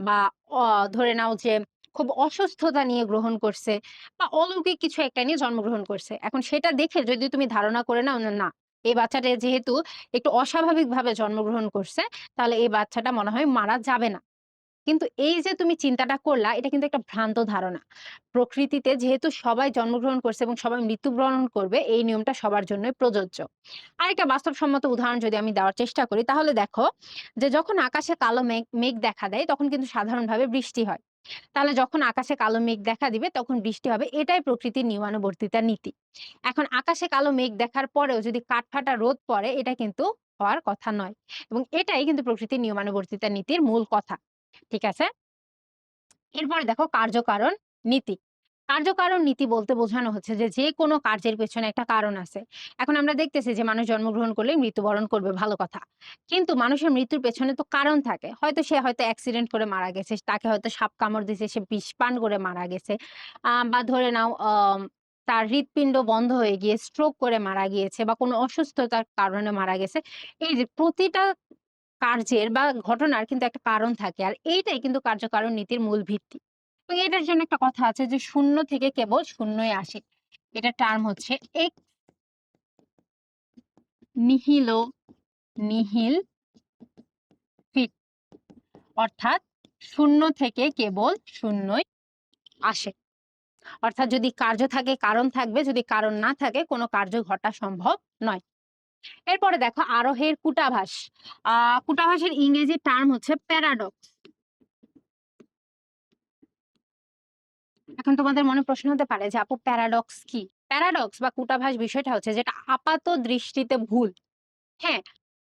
বা অ ধরে নাও যে খুব অসুস্থতা নিয়ে গ্রহণ করছে বা অলৌকিক কিছু একটা নিয়ে জন্মগ্রহণ করছে। এখন সেটা দেখে যদি তুমি ধারণা করে নাও যে না, এই বাচ্চাটা যেহেতু একটু অস্বাভাবিকভাবে জন্মগ্রহণ করছে, তাহলে এই বাচ্চাটা মনে হয় মারা যাবে না। কিন্তু এই যে তুমি চিন্তাটা করলা, এটা কিন্তু একটা ভ্রান্ত ধারণা। প্রকৃতিতে যেহেতু সবাই জন্মগ্রহণ করছে এবং সবাই মৃত্যুবরণ করবে, এই নিয়মটা সবার জন্যই প্রযোজ্য। আরেকটা বাস্তবসম্মত উদাহরণ যদি আমি দেওয়ার চেষ্টা করি, তাহলে দেখো যে যখন আকাশে কালো মেঘ মেঘ দেখা দেয়, তখন কিন্তু সাধারণভাবে বৃষ্টি হয়। তাহলে যখন আকাশে কালো মেঘ দেখা দিবে, তখন বৃষ্টি হবে। এটাই প্রকৃতির নিয়মানুবর্তিতার নীতি। এখন আকাশে কালো মেঘ দেখার পরেও যদি কাঠফাটা রোদ পড়ে, এটা কিন্তু হওয়ার কথা নয়। এবং এটাই কিন্তু প্রকৃতির নিয়মানুবর্তিতার নীতির মূল কথা। ঠিক আছে? এরপরে দেখো কার্যকারণ নীতি। কার্যকারণ নীতি বলতে বোঝানো হচ্ছে যে, যেকোনো কার্যের পেছনে একটা কারণ আছে। এখন আমরা দেখতেছি যে মানুষ জন্মগ্রহণ করলেই মৃত্যুবরণ করবে, ভালো কথা। কিন্তু মানুষের মৃত্যুর পেছনে তো কারণ থাকে। সে হয়তো অ্যাক্সিডেন্ট করে মারা গেছে, তাকে হয়তো সাপ কামড় দিয়েছে, সে বিষ পান করে মারা গেছে। বা ধরে নাও তার হৃৎপিণ্ড বন্ধ হয়ে গিয়ে স্ট্রোক করে মারা গিয়েছে বা কোনো অসুস্থতার কারণে মারা গেছে। এই যে প্রতিটা কার্যের বা ঘটনার কিন্তু একটা কারণ থাকে। আর এইটাই কিন্তু কার্যকারণ নীতির মূল ভিত্তি। এবং এটার জন্য একটা কথা আছে যে শূন্য থেকে কেবল শূন্যই আসে। এটার টার্ম হচ্ছে এক্স নিহিলো নিহিল ফিট। অর্থাৎ শূন্য থেকে কেবল শূন্যই আসে। অর্থাৎ যদি কার্য থাকে কারণ থাকবে, যদি কারণ না থাকে কোনো কার্য ঘটা সম্ভব নয়। এরপরে দেখো আরোহের কূটাভাস। কূটাভাসের ইংরেজি টার্ম হচ্ছে প্যারাডক্স। এখন তোমাদের মনে প্রশ্ন হতে পারে যে আপু প্যারাডক্স কি? প্যারাডক্স বা কূটাভাস বিষয়টা হচ্ছে যেটা আপাত দৃষ্টিতে ভুল। হ্যাঁ,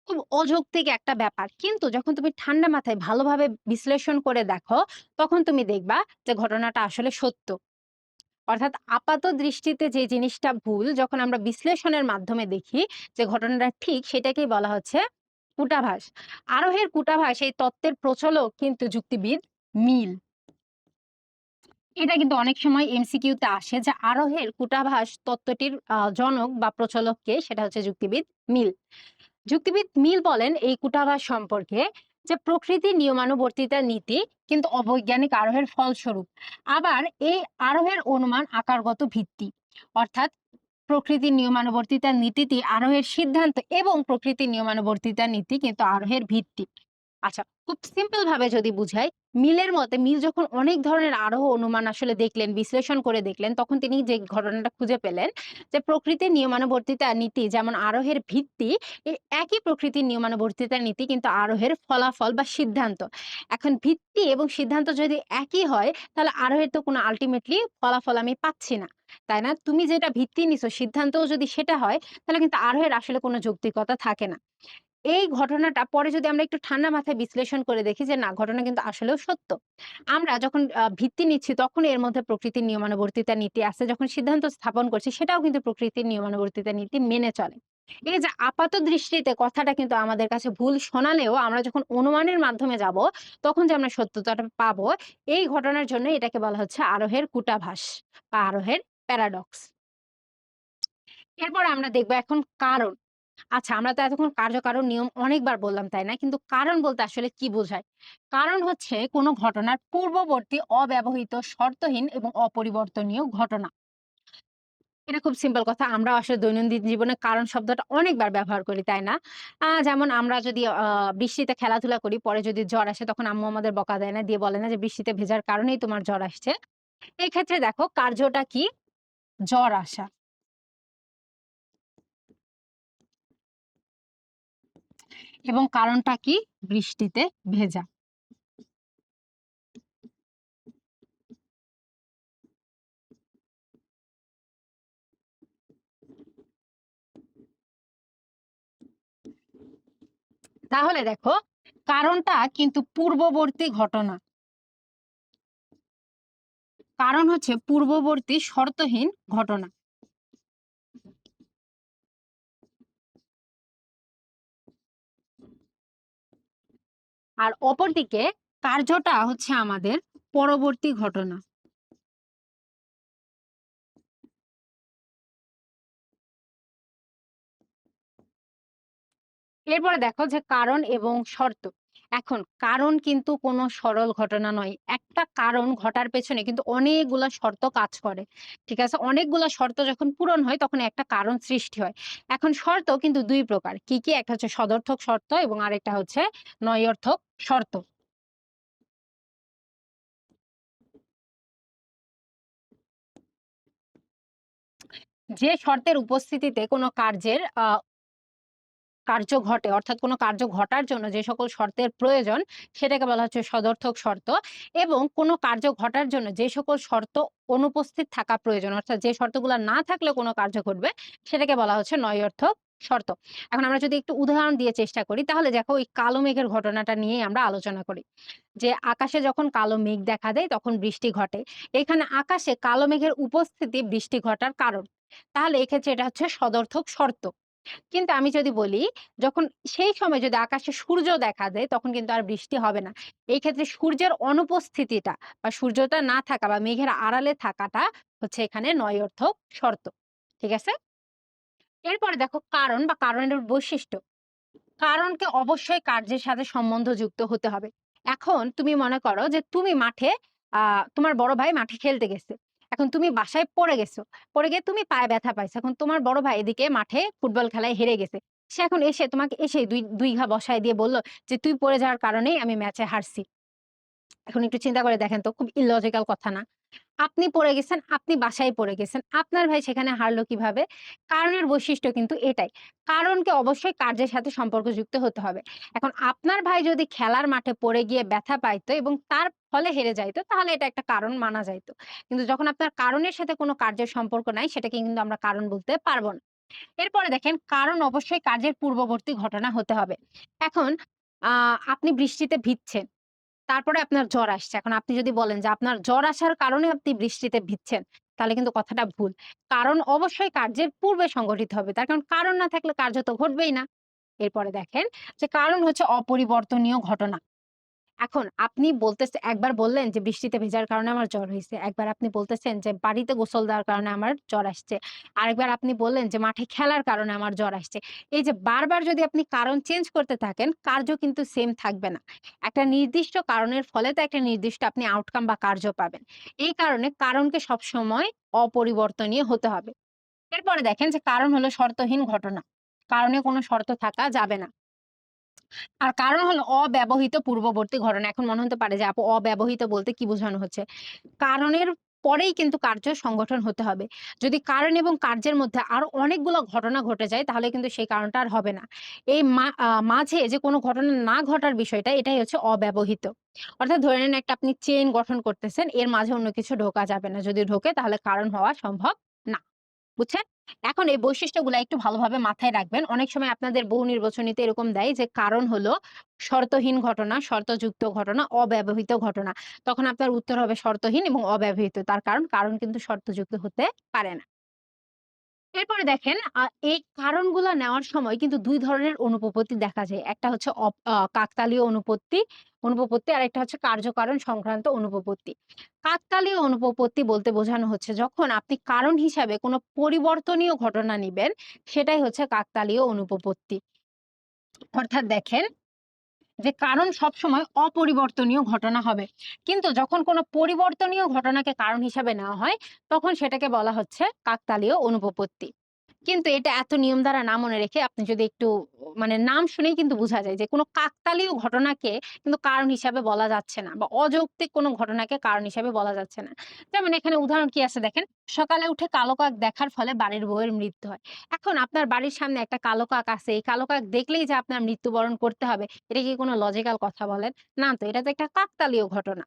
খুব অযৌক্তিক একটা ব্যাপার। কিন্তু যখন তুমি ঠান্ডা মাথায় ভালোভাবে বিশ্লেষণ করে দেখো, তখন তুমি দেখবা যে ঘটনাটা আসলে সত্য। অর্থাৎ আপাত দৃষ্টিতে যে জিনিসটা ভুল, যখন আমরা বিশ্লেষণের মাধ্যমে দেখি যে ঘটনাটা ঠিক, সেটাকেই বলা হচ্ছে কূটাভাস। আরোহের কূটাভাস এই তত্ত্বের প্রচলক কিন্তু যুক্তিবিদ মিল। এটা কিন্তু অনেক সময় এমসিকিউ তে আসে যে আরোহের কূটাভাস তত্ত্বটির জনক বা প্রচলক কে? সেটা হচ্ছে যুক্তিবিদ মিল। যুক্তিবিদ মিল বলেন এই কূটাভাস সম্পর্কে যে প্রকৃতির নিয়মানুবর্তিতার নীতি কিন্তু অবৈজ্ঞানিক আরোহের ফলস্বরূপ। আবার এই আরোহের অনুমান আকারগত ভিত্তি। অর্থাৎ প্রকৃতির নিয়মানুবর্তিতার নীতিটি আরোহের সিদ্ধান্ত এবং প্রকৃতির নিয়মানুবর্তিতার নীতি কিন্তু আরোহের ভিত্তি। আচ্ছা, খুব সিম্পল ভাবে যদি বুঝাই, মিলের মতে মিল যখন অনেক ধরনের আরোহ অনুমান আসলে দেখলেন, বিশ্লেষণ করে দেখলেন, তখন তিনি যে ঘটনাটা খুঁজে পেলেন যে প্রকৃতির নিয়মানুবর্তিতা নীতি যেমন আরোহের ভিত্তি, এই একই প্রকৃতির নিয়মানুবর্তিতা নীতি কিন্তু আরোহের ফলাফল বা সিদ্ধান্ত। এখন ভিত্তি এবং সিদ্ধান্ত যদি একই হয়, তাহলে আরোহের তো কোনো আল্টিমেটলি ফলাফল আমি পাচ্ছি না। তাই না? তুমি যেটা ভিত্তি নিছো সিদ্ধান্তও যদি সেটা হয়, তাহলে কিন্তু আরোহের আসলে কোনো যৌক্তিকতা থাকে না। এই ঘটনাটা পরে যদি আমরা একটু ঠান্ডা মাথায় বিশ্লেষণ করে দেখি যে না, ঘটনা কিন্তু আসলেও সত্য। আমরা যখন ভিত্তি নিচ্ছি তখন এর মধ্যে প্রকৃতির নিয়মানুবর্তিতা নীতি আছে। যখন সিদ্ধান্ত স্থাপন করছি সেটাও কিন্তু প্রকৃতির নিয়মানুবর্তিতা নীতি মেনে চলে। এই যে আপাত দৃষ্টিতে কথাটা কিন্তু আমাদের কাছে ভুল শোনালেও আমরা যখন অনুমানের মাধ্যমে যাব, তখন যে আমরা সত্যতাটা পাবো, এই ঘটনার জন্য এটাকে বলা হচ্ছে আরোহের কূটাভাস বা আরোহের প্যারাডক্স। এরপর আমরা দেখব এখন কারণ। আচ্ছা, আমরা তো এতক্ষণ কার্যকারণ নিয়ম অনেকবার বললাম, তাই না? কিন্তু কারণ বলতে আসলে কি বোঝায়? কারণ হচ্ছে কোনো ঘটনার পূর্ববর্তী অব্যবহৃত শর্তহীন এবং অপরিবর্তনীয় ঘটনা। এটা খুব সিম্পল কথা। আমরা আসলে দৈনন্দিন জীবনে কারণ শব্দটা অনেকবার ব্যবহার করি, তাই না? যেমন আমরা যদি বৃষ্টিতে খেলাধুলা করি, পরে যদি জ্বর আসে তখন আম্মু আমাদের বকা দেয় না, দিয়ে বলে না যে বৃষ্টিতে ভেজার কারণেই তোমার জ্বর আসছে। এই ক্ষেত্রে দেখো কার্যটা কি? জ্বর আসা। এবং কারণটা কি? বৃষ্টিতে ভেজা। তাহলে দেখো কারণটা কিন্তু পূর্ববর্তী ঘটনা। কারণ হচ্ছে পূর্ববর্তী শর্তহীন ঘটনা। আর অপরদিকে কার্যটা হচ্ছে আমাদের পরবর্তী ঘটনা। এরপরে দেখো যে কারণ এবং শর্ত। এখন কারণ কিন্তু কোনো সরল ঘটনা নয়। একটা কারণ ঘটার পেছনে কিন্তু অনেকগুলা শর্ত কাজ করে। ঠিক আছে? অনেকগুলা শর্ত যখন পূরণ হয় তখন একটা কারণ সৃষ্টি হয়। এখন শর্ত কিন্তু ২ প্রকার। কি, কি? একটা হচ্ছে সদর্থক শর্ত এবং আরেকটা হচ্ছে নঞর্থক শর্ত। যে শর্তের উপস্থিতিতে কোনো কার্য ঘটে, অর্থাৎ কোনো কার্য ঘটার জন্য যে সকল শর্তের প্রয়োজন সেটাকে বলা হচ্ছে সদর্থক শর্ত, এবং কোনো কার্য ঘটার জন্য যে সকল শর্ত অনুপস্থিত থাকা প্রয়োজন, অর্থাৎ যে শর্তগুলা না থাকলে কোনো কার্য ঘটবে সেটাকে বলা হচ্ছে নঞর্থক শর্ত। এখন আমরা যদি একটু উদাহরণ দিয়ে চেষ্টা করি তাহলে দেখো ওই কালো মেঘের ঘটনাটা নিয়েই আমরা আলোচনা করি। যে আকাশে যখন কালো মেঘ দেখা দেয় তখন বৃষ্টি ঘটে। এখানে আকাশে কালো মেঘের উপস্থিতি বৃষ্টি ঘটার কারণ। তাহলে এক্ষেত্রে এটা হচ্ছে সদর্থক শর্ত। কিন্তু আমি যদি বলি, যখন সেই সময় যদি আকাশে সূর্য দেখা দেয় তখন কিন্তু আর বৃষ্টি হবে না। এই ক্ষেত্রে সূর্যের অনুপস্থিতিটা বা সূর্যটা না থাকা বা মেঘের আড়ালে থাকাটা হচ্ছে এখানে নঞর্থক শর্ত। ঠিক আছে? এরপরে দেখো কারণ বা কারণের বৈশিষ্ট্য। কারণকে অবশ্যই কার্যের সাথে সম্বন্ধযুক্ত হতে হবে। এখন তুমি মনে করো যে তুমি মাঠে তোমার বড় ভাই মাঠে খেলতে গেছে। এখন তুমি বাসায় পড়ে গেছো। পড়ে গিয়ে তুমি পায়ে ব্যথা পাইছো। এখন তোমার বড় ভাই এদিকে মাঠে ফুটবল খেলায় হেরে গেছে। সে এখন এসে তোমাকে এসে ২ ঘা বসায় দিয়ে বলল যে, "তুই পড়ে যাওয়ার কারণেই আমি ম্যাচে হারছি।" এখন একটু চিন্তা করে দেখেন তো, খুব ইলজিক্যাল কথা না? আপনি পড়ে গেছেন, আপনি বাসায় পড়ে গেছেন। আপনার ভাই সেখানে হারলো কিভাবে? কারণের বৈশিষ্ট্য কিন্তু এটাই। কারণকে অবশ্যই কার্যের সাথে সম্পর্কযুক্ত হতে হবে। এখন আপনার ভাই যদি খেলার মাঠে পড়ে গিয়ে ব্যথা পাইতো এবং তার ফলে হেরে যাইতো, তাহলে এটা একটা কারণ মানা যাইত। কিন্তু যখন আপনার কারণের সাথে কোনো কার্যের সম্পর্ক নাই, সেটাকে কিন্তু আমরা কারণ বলতে পারব না। এরপরে দেখেন কারণ অবশ্যই কাজের পূর্ববর্তী ঘটনা হতে হবে। এখন আ আপনি বৃষ্টিতে ভিজছেন। তারপরে আপনার জ্বর আসছে। এখন আপনি যদি বলেন যে আপনার জ্বর আসার কারণে আপনি বৃষ্টিতে ভিজছেন, তাহলে কিন্তু কথাটা ভুল। কারণ অবশ্যই কার্যের পূর্বে সংঘটিত হবে। তার কারণ, কারণ না থাকলে কার্য তো ঘটবেই না। এরপরে দেখেন যে কারণ হচ্ছে অপরিবর্তনীয় ঘটনা। এখন আপনি একবার বললেন যে বৃষ্টিতে ভেজার কারণে আমার জ্বর হইছে। একবার আপনি বলতেছেন যে বাড়িতে গোসল দেওয়ার কারণে আমার জ্বর আসছে। আরেকবার আপনি বললেন যে মাঠে খেলার কারণে আমার জ্বর আসছে। এই যে বারবার যদি আপনি কারণ চেঞ্জ করতে থাকেন, কার্য কিন্তু সেম থাকবে না। একটা নির্দিষ্ট কারণের ফলে তো একটা নির্দিষ্ট আপনি আউটকাম বা কার্য পাবেন। এই কারণে কারণকে সবসময় অপরিবর্তনীয় হতে হবে। এরপরে দেখেন যে কারণ হলো শর্তহীন ঘটনা। কারণে কোনো শর্ত থাকা যাবে না। আর কারণ হলো অব্যবহৃত পূর্ববর্তী ঘটনা। এখন মনে হতে পারে যে আপু অব্যবহৃত বলতে কি বোঝানো হচ্ছে? কারণের পরেই কিন্তু কার্য সংগঠন হতে হবে। যদি কারণ এবং কার্যের মধ্যে আরো অনেকগুলো ঘটনা ঘটে যায় তাহলে কিন্তু সেই কারণটা আর হবে না। এই মাঝে যে কোনো ঘটনা না ঘটার বিষয়টা এটাই হচ্ছে অব্যবহৃত। অর্থাৎ ধরে নিন একটা আপনি চেইন গঠন করতেছেন, এর মাঝে অন্য কিছু ঢোকা যাবে না। যদি ঢোকে তাহলে কারণ হওয়া সম্ভব না। বুঝছেন? এখন এই বৈশিষ্ট্যগুলা একটু ভালোভাবে মাথায় রাখবেন। অনেক সময় আপনাদের বহু নির্বাচনীতে এরকম দেয় যে কারণ হলো শর্তহীন ঘটনা, শর্তযুক্ত ঘটনা, অব্যবহৃত ঘটনা। তখন আপনার উত্তর হবে শর্তহীন এবং অব্যবহৃত। তার কারণ, কারণ কিন্তু শর্তযুক্ত হতে পারে না। এরপরে দেখেন এই কারণগুলা নেওয়ার সময় কিন্তু ২ ধরনের অনুপপত্তি দেখা যায়। একটা হচ্ছে অপ আ কাকতালীয় অনুপপত্তি আরেকটা হচ্ছে কার্যকারণ সংক্রান্ত অনুপপত্তি। কাকতালীয় অনুপপত্তি বলতে বোঝানো হচ্ছে যখন আপনি কারণ হিসাবে কোনো পরিবর্তনীয় ঘটনা নিবেন, সেটাই হচ্ছে কাকতালীয় অনুপপত্তি। অর্থাৎ দেখেন যে কারণ সবসময় অপরিবর্তনীয় ঘটনা হবে। কিন্তু যখন কোনো পরিবর্তনীয় ঘটনাকে কারণ হিসাবে নেওয়া হয়, তখন সেটাকে বলা হচ্ছে কাকতালীয় অনুপপত্তি। কিন্তু এটা এত নিয়ম দ্বারা না মনে রেখে আপনি যদি একটু মানে নাম শুনেই কিন্তু বুঝা যায় যে কোনো কাকতালীয় ঘটনাকে কিন্তু কারণ হিসাবে বলা যাচ্ছে না বা অযৌক্তিক কোনো ঘটনাকে কারণ হিসাবে বলা যাচ্ছে না। যেমন এখানে উদাহরণ কি আছে দেখেন, সকালে উঠে কালো কাক দেখার ফলে বাড়ির বউয়ের মৃত্যু হয়। এখন আপনার বাড়ির সামনে একটা কালো কাক আছে, এই কালো কাক দেখলেই যে আপনার মৃত্যুবরণ করতে হবে, এটা কি কোনো লজিক্যাল কথা বলেন? না তো, এটা তো একটা কাকতালীয় ঘটনা।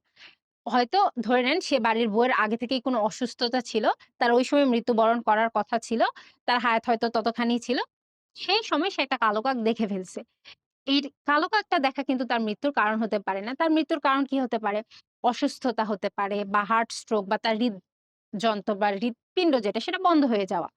হয়তো ধরে নেন সে বাড়ির বউয়ের আগে থেকেই কোনো অসুস্থতা ছিল। তার ওই সময় মৃত্যুবরণ করার কথা ছিল। তার হায়াত হয়তো ততখানি ছিল। সেই সময় সে একটা কালো কাক দেখে ফেলছে। এই কালো কাকটা দেখা কিন্তু তার মৃত্যুর কারণ হতে পারে না। তার মৃত্যুর কারণ কি হতে পারে? অসুস্থতা হতে পারে বা হার্ট স্ট্রোক বা তার হৃদযন্ত্র বা হৃৎপিণ্ড যেটা সেটা বন্ধ হয়ে যাওয়া।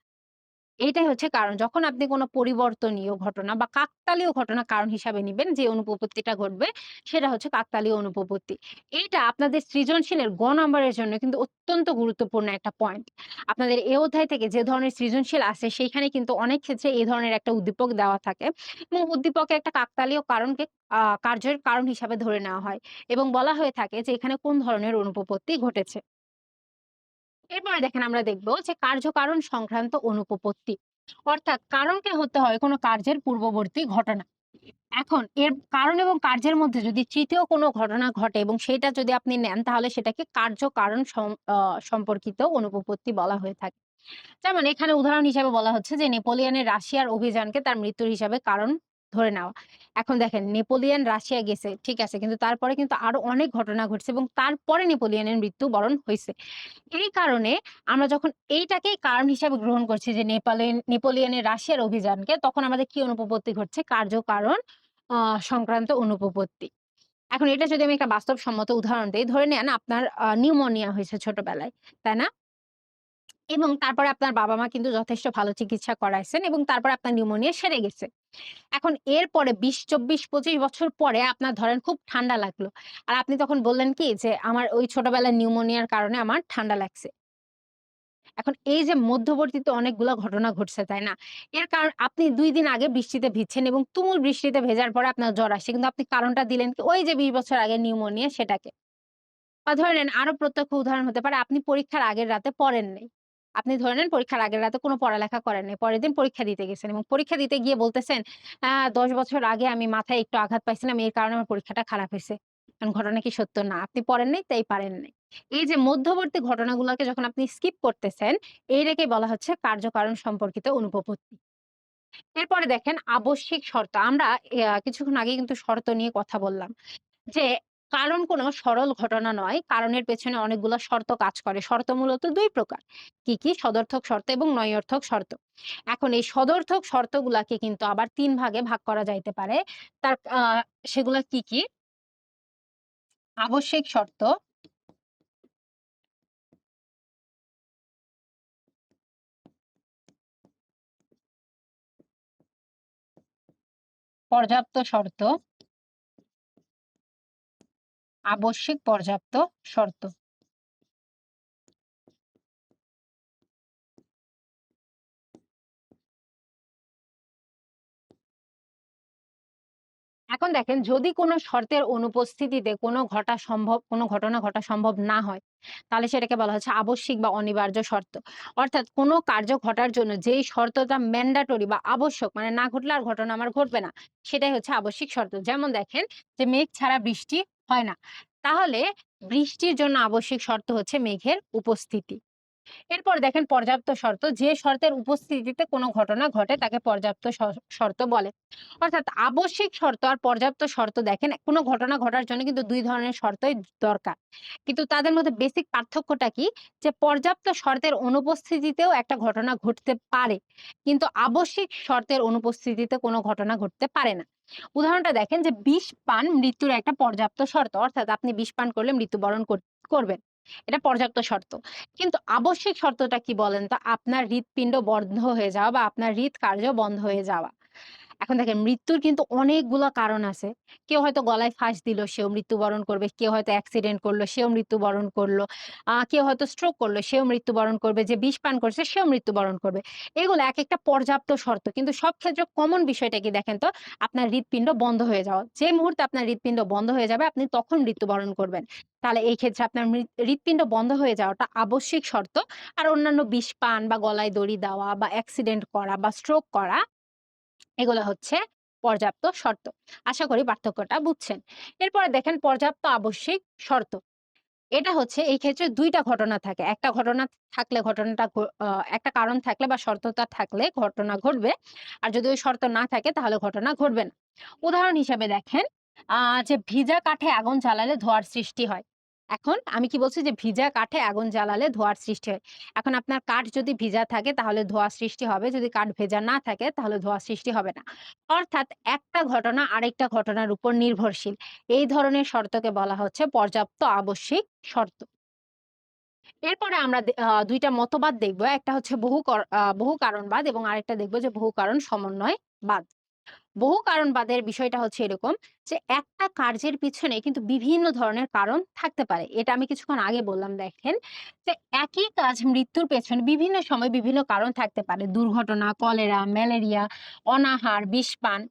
এইটাই হচ্ছে কারণ। যখন আপনি কোনো পরিবর্তনীয় ঘটনা বা কাকতালীয় ঘটনা কারণ হিসাবে নিবেন, যে অনুপপত্তিটা ঘটবে সেটা হচ্ছে কাকতালীয় অনুপপত্তি। এইটা আপনাদের সৃজনশীলের গ নাম্বারের জন্য কিন্তু অত্যন্ত গুরুত্বপূর্ণ একটা পয়েন্ট। আপনাদের এ অধ্যায় থেকে যে ধরনের সৃজনশীল আছে সেইখানে কিন্তু অনেক ক্ষেত্রে এই ধরনের একটা উদ্দীপক দেওয়া থাকে এবং উদ্দীপকে একটা কাকতালীয় কারণকে কার্যের কারণ হিসাবে ধরে নেওয়া হয় এবং বলা হয়ে থাকে যে এখানে কোন ধরনের অনুপপত্তি ঘটেছে। এরপরে দেখেন আমরা দেখব যে কার্যকারণ সংক্রান্ত অনুপপত্তি। অর্থাৎ কারণকে হতে হয় কোনো কার্যের পূর্ববর্তী ঘটনা। এখন এর কারণ এবং কার্যের মধ্যে যদি তৃতীয় কোনো ঘটনা ঘটে এবং সেটা যদি আপনি নেন তাহলে সেটাকে কার্য-কারণ সম্পর্কিত অনুপপত্তি বলা হয়ে থাকে। যেমন এখানে উদাহরণ হিসেবে বলা হচ্ছে যে নেপোলিয়নের রাশিয়ার অভিযানকে তার মৃত্যুর হিসাবে কারণ ধরে নেওয়া। এখন দেখেন নেপোলিয়ন রাশিয়া গেছে, ঠিক আছে। কিন্তু তারপরে কিন্তু আরো অনেক ঘটনা ঘটছে এবং তারপরে নেপোলিয়নের মৃত্যুবরণ হইছে। এই কারণে আমরা যখন এইটাকেই কারণ হিসেবে গ্রহণ করছি যে নেপোলিয়নের রাশিয়ার অভিযানকে, তখন আমাদের কি অনুপপত্তি ঘটছে? কার্য-কারণ আ সংক্রান্ত অনুপপত্তি। এখন এটা যদি আমি একটা বাস্তবসম্মত উদাহরণ দেই, ধরে নেন আপনার নিউমোনিয়া হয়েছে ছোটবেলায়, তাই না? এবং তারপরে আপনার বাবা-মা কিন্তু যথেষ্ট ভালো চিকিৎসা করাইছেন এবং তারপরে আপনার নিউমোনিয়া সেরে গেছে। এখন এরপরে ২০, ২৪, ২৫ বছর পরে আপনার ধরেন খুব ঠান্ডা লাগলো। আর আপনি তখন বললেন কি যে, "আমার ওই ছোটবেলায় নিউমোনিয়ার কারণে আমার ঠান্ডা লাগছে।" এখন এই যে মধ্যবর্তীতে অনেকগুলা ঘটনা ঘটছে, তাই না? এর কারণ আপনি ২ দিন আগে বৃষ্টিতে ভিজছেন এবং তুমুল বৃষ্টিতে ভেজার পরে আপনার জ্বর আসছে। কিন্তু আপনি কারণটা দিলেন কি? ওই যে ২০ বছর আগে নিউমোনিয়া সেটাকে। বা ধরে নেন আরো প্রত্যক্ষ উদাহরণ হতে পারে আপনি পরীক্ষার আগের রাতে পড়েন নাই। আপনি ধরে নেন পরীক্ষার আগের রাতে কোনো পড়ালেখা করেন নাই। পরের দিন পরীক্ষা দিতে গেছেন এবং পরীক্ষা দিতে গিয়ে বলতেছেন, ১০ বছর আগে আমি মাথায় একটু আঘাত পাইছিলাম, এর কারণে আমার পরীক্ষাটা খারাপ হইছে।" এখন ঘটনা কি সত্য? না। আপনি পড়েন নাই তাই পারেন নাই। এই যে মধ্যবর্তী ঘটনাগুলোকে যখন আপনি স্কিপ করতেছেন, এইটাকেই বলা হচ্ছে কার্য-কারণ সম্পর্কিত অনুপপত্তি। এরপরে দেখেন আবশ্যিক শর্ত। আমরা কিছুক্ষণ আগে কিন্তু শর্ত নিয়ে কথা বললাম। যে কারণ কোনো সরল ঘটনা নয়। কারণের পেছনে অনেকগুলা শর্ত কাজ করে। শর্ত মূলত ২ প্রকার। কি, কি? সদর্থক শর্ত এবং নঞর্থক শর্ত। এখন এই সদর্থক শর্তগুলাকে কিন্তু আবার ৩ ভাগে ভাগ করা যাইতে পারে। তার সেগুলা কি, কি? আবশ্যিক শর্ত, পর্যাপ্ত শর্ত, আবশ্যিক পর্যাপ্ত শর্ত। এখন দেখেন যদি কোনো শর্তের অনুপস্থিতিতে কোনো ঘটনা ঘটা সম্ভব না হয়, তাহলে সেটাকে বলা হচ্ছে আবশ্যিক বা অনিবার্য শর্ত। অর্থাৎ কোনো কার্য ঘটার জন্য যেই শর্তটা ম্যান্ডেটরি বা আবশ্যক, মানে না ঘটলে আর ঘটনা আমার ঘটবে না, সেটাই হচ্ছে আবশ্যিক শর্ত। যেমন দেখেন যে মেঘ ছাড়া বৃষ্টি হয় না। তাহলে বৃষ্টির জন্য আবশ্যিক শর্ত হচ্ছে মেঘের উপস্থিতি। এরপর দেখেন পর্যাপ্ত শর্ত। যে শর্তের উপস্থিতিতে কোনো ঘটনা ঘটে তাকে পর্যাপ্ত শর্ত বলে। অর্থাৎ আবশ্যিক শর্ত আর পর্যাপ্ত শর্ত দেখেন কোনো ঘটনা ঘটার জন্য কিন্তু ২ ধরনের শর্তই দরকার। কিন্তু তাদের মধ্যে বেসিক পার্থক্যটা কি? যে পর্যাপ্ত শর্তের অনুপস্থিতিতেও একটা ঘটনা ঘটতে পারে। কিন্তু আবশ্যিক শর্তের অনুপস্থিতিতে কোনো ঘটনা ঘটতে পারে না। উদাহরণটা দেখেন যে বিষ পান মৃত্যুর একটা পর্যাপ্ত শর্ত। অর্থাৎ আপনি বিষ পান করলে মৃত্যুবরণ করবেন। এটা পর্যাপ্ত শর্ত। কিন্তু আবশ্যিক শর্তটা কি বলেন তো? আপনার হৃৎপিণ্ড বন্ধ হয়ে যাওয়া বা আপনার হৃৎকার্য বন্ধ হয়ে যাওয়া। এখন দেখেন মৃত্যুর কিন্তু অনেকগুলা কারণ আছে। কেউ হয়তো গলায় ফাঁস দিল, সেও মৃত্যুবরণ করবে। কেউ হয়তো অ্যাক্সিডেন্ট করলো, সেও মৃত্যুবরণ করলো। কেউ হয়তো স্ট্রোক করলো, সেও মৃত্যুবরণ করবে। যে বিষ পান করছে, সেও মৃত্যুবরণ করবে। এগুলো একেকটা পর্যাপ্ত শর্ত। কিন্তু সব ক্ষেত্রে কমন বিষয়টা কি দেখেন তো? আপনার হৃৎপিণ্ড বন্ধ হয়ে যাওয়া। যে মুহূর্তে আপনার হৃৎপিণ্ড বন্ধ হয়ে যাবে, আপনি তখন মৃত্যুবরণ করবেন। তাহলে এই ক্ষেত্রে আপনার হৃৎপিণ্ড বন্ধ হয়ে যাওয়াটা আবশ্যিক শর্ত। আর অন্যান্য বিষ পান বা গলায় দড়ি দেওয়া বা অ্যাক্সিডেন্ট করা বা স্ট্রোক করা, এগুলো হচ্ছে পর্যাপ্ত শর্ত। আশা করি পার্থক্যটা বুঝছেন। এরপরে দেখেন পর্যাপ্ত আবশ্যিক শর্ত। এটা হচ্ছে এই ক্ষেত্রে ২ টা ঘটনা থাকে। একটা ঘটনা থাকলে ঘটনাটা ঘ আ একটা কারণ থাকলে বা শর্তটা থাকলে ঘটনা ঘটবে। আর যদি ওই শর্ত না থাকে তাহলে ঘটনা ঘটবে না। উদাহরণ হিসেবে দেখেন আ যে ভিজা কাঠে আগুন জ্বালালে ধোঁয়ার সৃষ্টি হয়। এখন আমি কি বলছি যে ভিজা কাঠে আগুন জ্বালালে ধোঁয়ার সৃষ্টি হয়। এখন আপনার কাঠ যদি ভিজা থাকে তাহলে ধোঁয়া সৃষ্টি হবে। যদি কাঠ ভেজা না থাকে তাহলে ধোঁয়া সৃষ্টি হবে না। অর্থাৎ একটা ঘটনা আরেকটা ঘটনার উপর নির্ভরশীল। এই ধরনের শর্তকে বলা হচ্ছে পর্যাপ্ত আবশ্যিক শর্ত। এরপরে আমরা ২ টা মতবাদ দেখব। একটা হচ্ছে বহু কারণবাদ এবং আরেকটা দেখব যে বহু কারণ সমন্বয়বাদ। বহু কারণবাদের বিষয়টা হচ্ছে এরকম যে একটা কার্যের পিছনে কিন্তু বিভিন্ন ধরনের কারণ থাকতে পারে। এটা আমি কিছুক্ষণ আগে বললাম দেখেন যে একই কাজ মৃত্যুর পেছনে বিভিন্ন সময় বিভিন্ন কারণ থাকতে পারে। দুর্ঘটনা, কলেরা, ম্যালেরিয়া, অনাহার, বিষপান।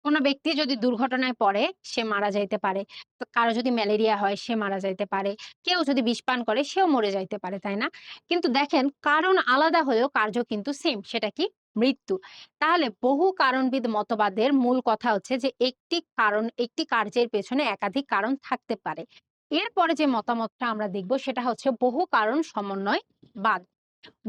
কোনো ব্যক্তি যদি দুর্ঘটনায় পড়ে সে মারা যাইতে পারে। তো কারো যদি ম্যালেরিয়া হয় সে মারা যাইতে পারে। কেউ যদি বিষ পান করে সেও মরে যাইতে পারে, তাই না? কিন্তু দেখেন কারণ আলাদা হলেও কার্য কিন্তু সেম। সেটা কি? মৃত্যু। তাহলে বহু কারণবিদ মতবাদের মূল কথা হচ্ছে যে একটি কার্যের পেছনে একাধিক কারণ থাকতে পারে। এরপরে যে মতামতটা আমরা দেখব সেটা হচ্ছে বহু কারণ সমন্বয়বাদ।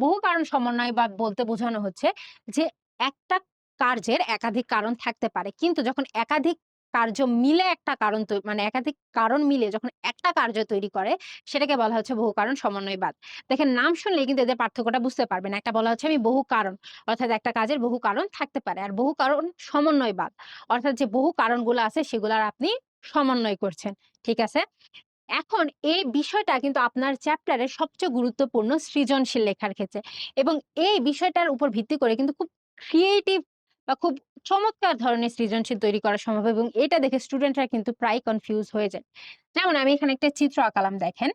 বহু কারণ সমন্বয়বাদ বলতে বোঝানো হচ্ছে যে একটা কার্যের একাধিক কারণ থাকতে পারে। কিন্তু যখন একাধিক কার্য মিলে একটা কারণ মানে একাধিক কারণ মিলে যখন একটা কার্য তৈরি করে সেটাকে বলা হচ্ছে বহু কারণ সমন্বয়বাদ। দেখেন নাম শুনলেই কিন্তু এদের পার্থক্যটা বুঝতে পারবেন। একটা বলা হচ্ছে আমি বহু কারণ, অর্থাৎ একটা কাজের বহু কারণ থাকতে পারে। আর বহু কারণ সমন্বয়বাদ, অর্থাৎ যে বহু কারণগুলো আছে সেগুলার আপনি সমন্বয় করছেন। ঠিক আছে? এখন এই বিষয়টা কিন্তু আপনার চ্যাপ্টারের সবচেয়ে গুরুত্বপূর্ণ সৃজনশীল লেখার ক্ষেত্রে এবং এই বিষয়টার উপর ভিত্তি করে কিন্তু খুব ক্রিয়েটিভ বা খুব চমৎকার ধরনের সৃজনশীল তৈরি করা সম্ভব এবং এটা দেখে স্টুডেন্টরা কিন্তু প্রায় কনফিউজ হয়ে যায়। যেমন আমি এখানে একটা চিত্র আঁকালাম দেখেন।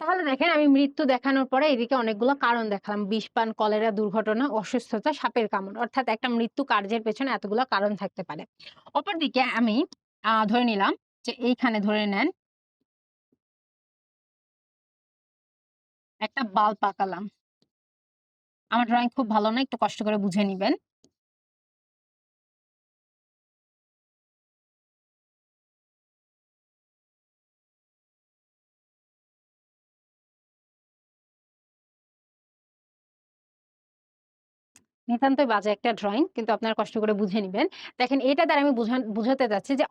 তাহলে দেখেন আমি মৃত্যু দেখানোর পরে এদিকে অনেকগুলো কারণ দেখালাম। বিষপান, কলেরা, দুর্ঘটনা, অসুস্থতা, সাপের কামড়। অর্থাৎ একটা মৃত্যু কার্যের পেছনে এতগুলো কারণ থাকতে পারে। অপরদিকে আমি ধরে নিলাম যে এইখানে ধরে নেন একটা বাল্ব আঁকালাম। আমার ড্রইং খুব ভালো না, একটু কষ্ট করে বুঝে নিবেন। নিতান্তই বাজে একটা ড্রইং। কিন্তু আপনারা কষ্ট করে বুঝে নিবেন। দেখেন এটা দ্বারা আমি বুঝাতে চাচ্ছি যে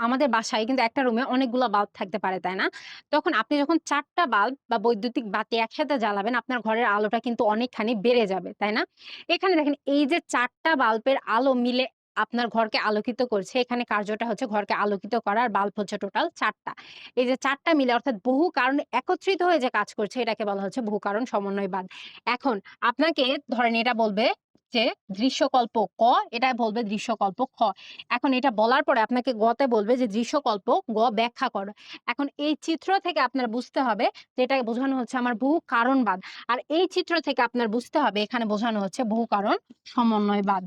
আমাদের বাসায় কিন্তু একটা রুমে অনেকগুলা বাল্ব থাকতে পারে, তাই না? তখন আপনি যখন ৪ টা বাল্ব বা বৈদ্যুতিক বাতি একসাথে জ্বালাবেন, আপনার ঘরের আলোটা কিন্তু অনেকখানি বেড়ে যাবে, তাই না? এখানে দেখেন এই যে ৪ টা বাল্বের আলো মিলে আপনার ঘরকে আলোকিত করছে। এখানে কার্যটা হচ্ছে ঘরকে আলোকিত করা আর বাল্ব হচ্ছে টোটাল ৪ টা। এই যে ৪ টা মিলে অর্থাৎ বহু কারণ একত্রিত হয়ে যে কাজ করছে এটাকে বলা হচ্ছে বহু কারণ সমন্বয়বাদ। এখন আপনাকে ধরেন এটা বলবে যে দৃশ্যকল্প ক, এটা বলবে দৃশ্যকল্প খ। এখন এটা বলার পরে আপনাকে গ তে বলবে যে দৃশ্যকল্প গ ব্যাখ্যা করো। এখন এই চিত্র থেকে আপনার বুঝতে হবে যে এটা বোঝানো হচ্ছে আমার বহু কারণবাদ। আর এই চিত্র থেকে আপনার বুঝতে হবে এখানে বোঝানো হচ্ছে বহু কারণ সমন্বয়বাদ।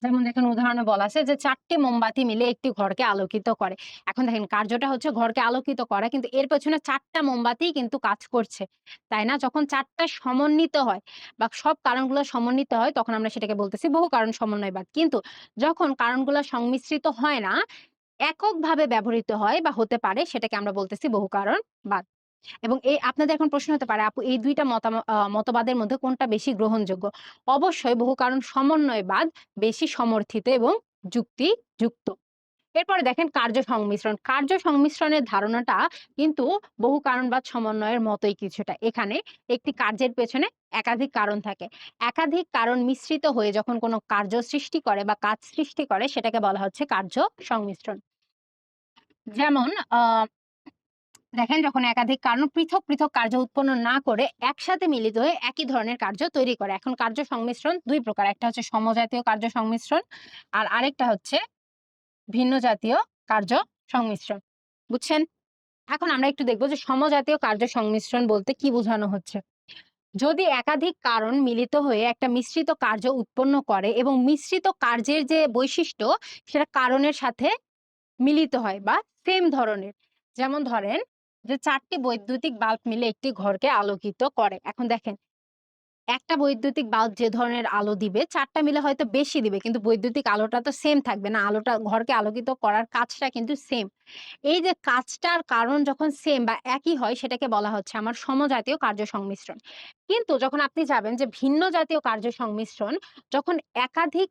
যেমন দেখেন উদাহরণে বলা আছে যে ৪ টি মোমবাতি মিলে একটি ঘরকে আলোকিত করে। এখন দেখেন কার্যটা হচ্ছে ঘরকে আলোকিত করা কিন্তু এর পেছনে ৪ টা মোমবাতিই কিন্তু কাজ করছে। তাই না? যখন ৪ টা সমন্বিত হয় বা সব কারণগুলো সমন্বিত হয় তখন আমরা সেটাকে বলতেছি বহু কারণ সমন্বয়বাদ। কিন্তু যখন কারণগুলো সংমিশ্রিত হয় না, এককভাবে ব্যবহৃত হয় বা হতে পারে সেটাকে আমরা বলতেছি বহু কারণবাদ। এবং আপনাদের এখন প্রশ্ন হতে পারে, আপু এই ২ টা মতবাদের মধ্যে কোনটা বেশি গ্রহণযোগ্য? অবশ্যই বহু কারণ সমন্বয়বাদ বেশি সমর্থিত এবং যুক্তিযুক্ত। এরপরে দেখেন কার্য সংমিশ্রণ। কার্য সংমিশ্রণের ধারণাটা কিন্তু বহু কারণবাদ সমন্বয়ের মতোই কিছুটা। এখানে একটি কার্যের পেছনে একাধিক কারণ থাকে। একাধিক কারণ মিশ্রিত হয়ে যখন কোনো কার্য সৃষ্টি করে বা কাজ সৃষ্টি করে সেটাকে বলা হচ্ছে কার্য সংমিশ্রণ। যেমন দেখেন যখন একাধিক কারণ পৃথক কার্য উৎপন্ন না করে একসাথে মিলিত হয়ে একই ধরনের কার্য তৈরি করে। এখন কার্য সংমিশ্রণ ২ প্রকার। একটা হচ্ছে সমজাতীয় কার্য সংমিশ্রণ আর আরেকটা হচ্ছে ভিন্ন জাতীয় কার্য সংমিশ্রণ। বুঝছেন? এখন আমরা একটু দেখব যে সমজাতীয় কার্য সংমিশ্রণ বলতে কি বোঝানো হচ্ছে। যদি একাধিক কারণ মিলিত হয়ে একটা মিশ্রিত কার্য উৎপন্ন করে এবং মিশ্রিত কার্যের যে বৈশিষ্ট্য সেটা কারণের সাথে মিলিত হয় বা সেম ধরনের। যেমন ধরেন যে ৪ টি বৈদ্যুতিক বাল্ব মিলে একটি ঘরকে আলোকিত করে। এখন দেখেন একটা বৈদ্যুতিক বাল্ব যে ধরনের আলো দিবে ৪ টা মিলে হয়তো বেশি দিবে। কিন্তু বৈদ্যুতিক আলোটা তো সেম থাকবে না। আলোটা ঘরকে আলোকিত করার কাজটা কিন্তু সেম। এই যে কাজটার কারণ যখন সেম বা একই হয় সেটাকে বলা হচ্ছে আমার সমজাতীয় কার্য সংমিশ্রণ। কিন্তু যখন আপনি যাবেন যে ভিন্ন জাতীয় কার্য সংমিশ্রণ, যখন একাধিক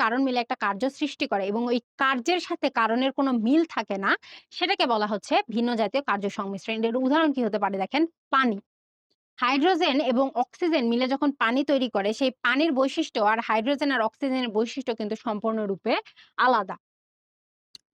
কারণ মিলে একটা কার্য সৃষ্টি করে এবং ওই কার্যের সাথে কারণের কোনো মিল থাকে না, সেটাকে বলা হচ্ছে ভিন্ন জাতীয় কার্য সংমিশ্রণ। এর উদাহরণ কি হতে পারে দেখেন, পানি। হাইড্রোজেন এবং অক্সিজেন মিলে যখন পানি তৈরি করে, সেই পানির বৈশিষ্ট্য আর হাইড্রোজেন আর অক্সিজেনের বৈশিষ্ট্য কিন্তু সম্পূর্ণরূপে আলাদা।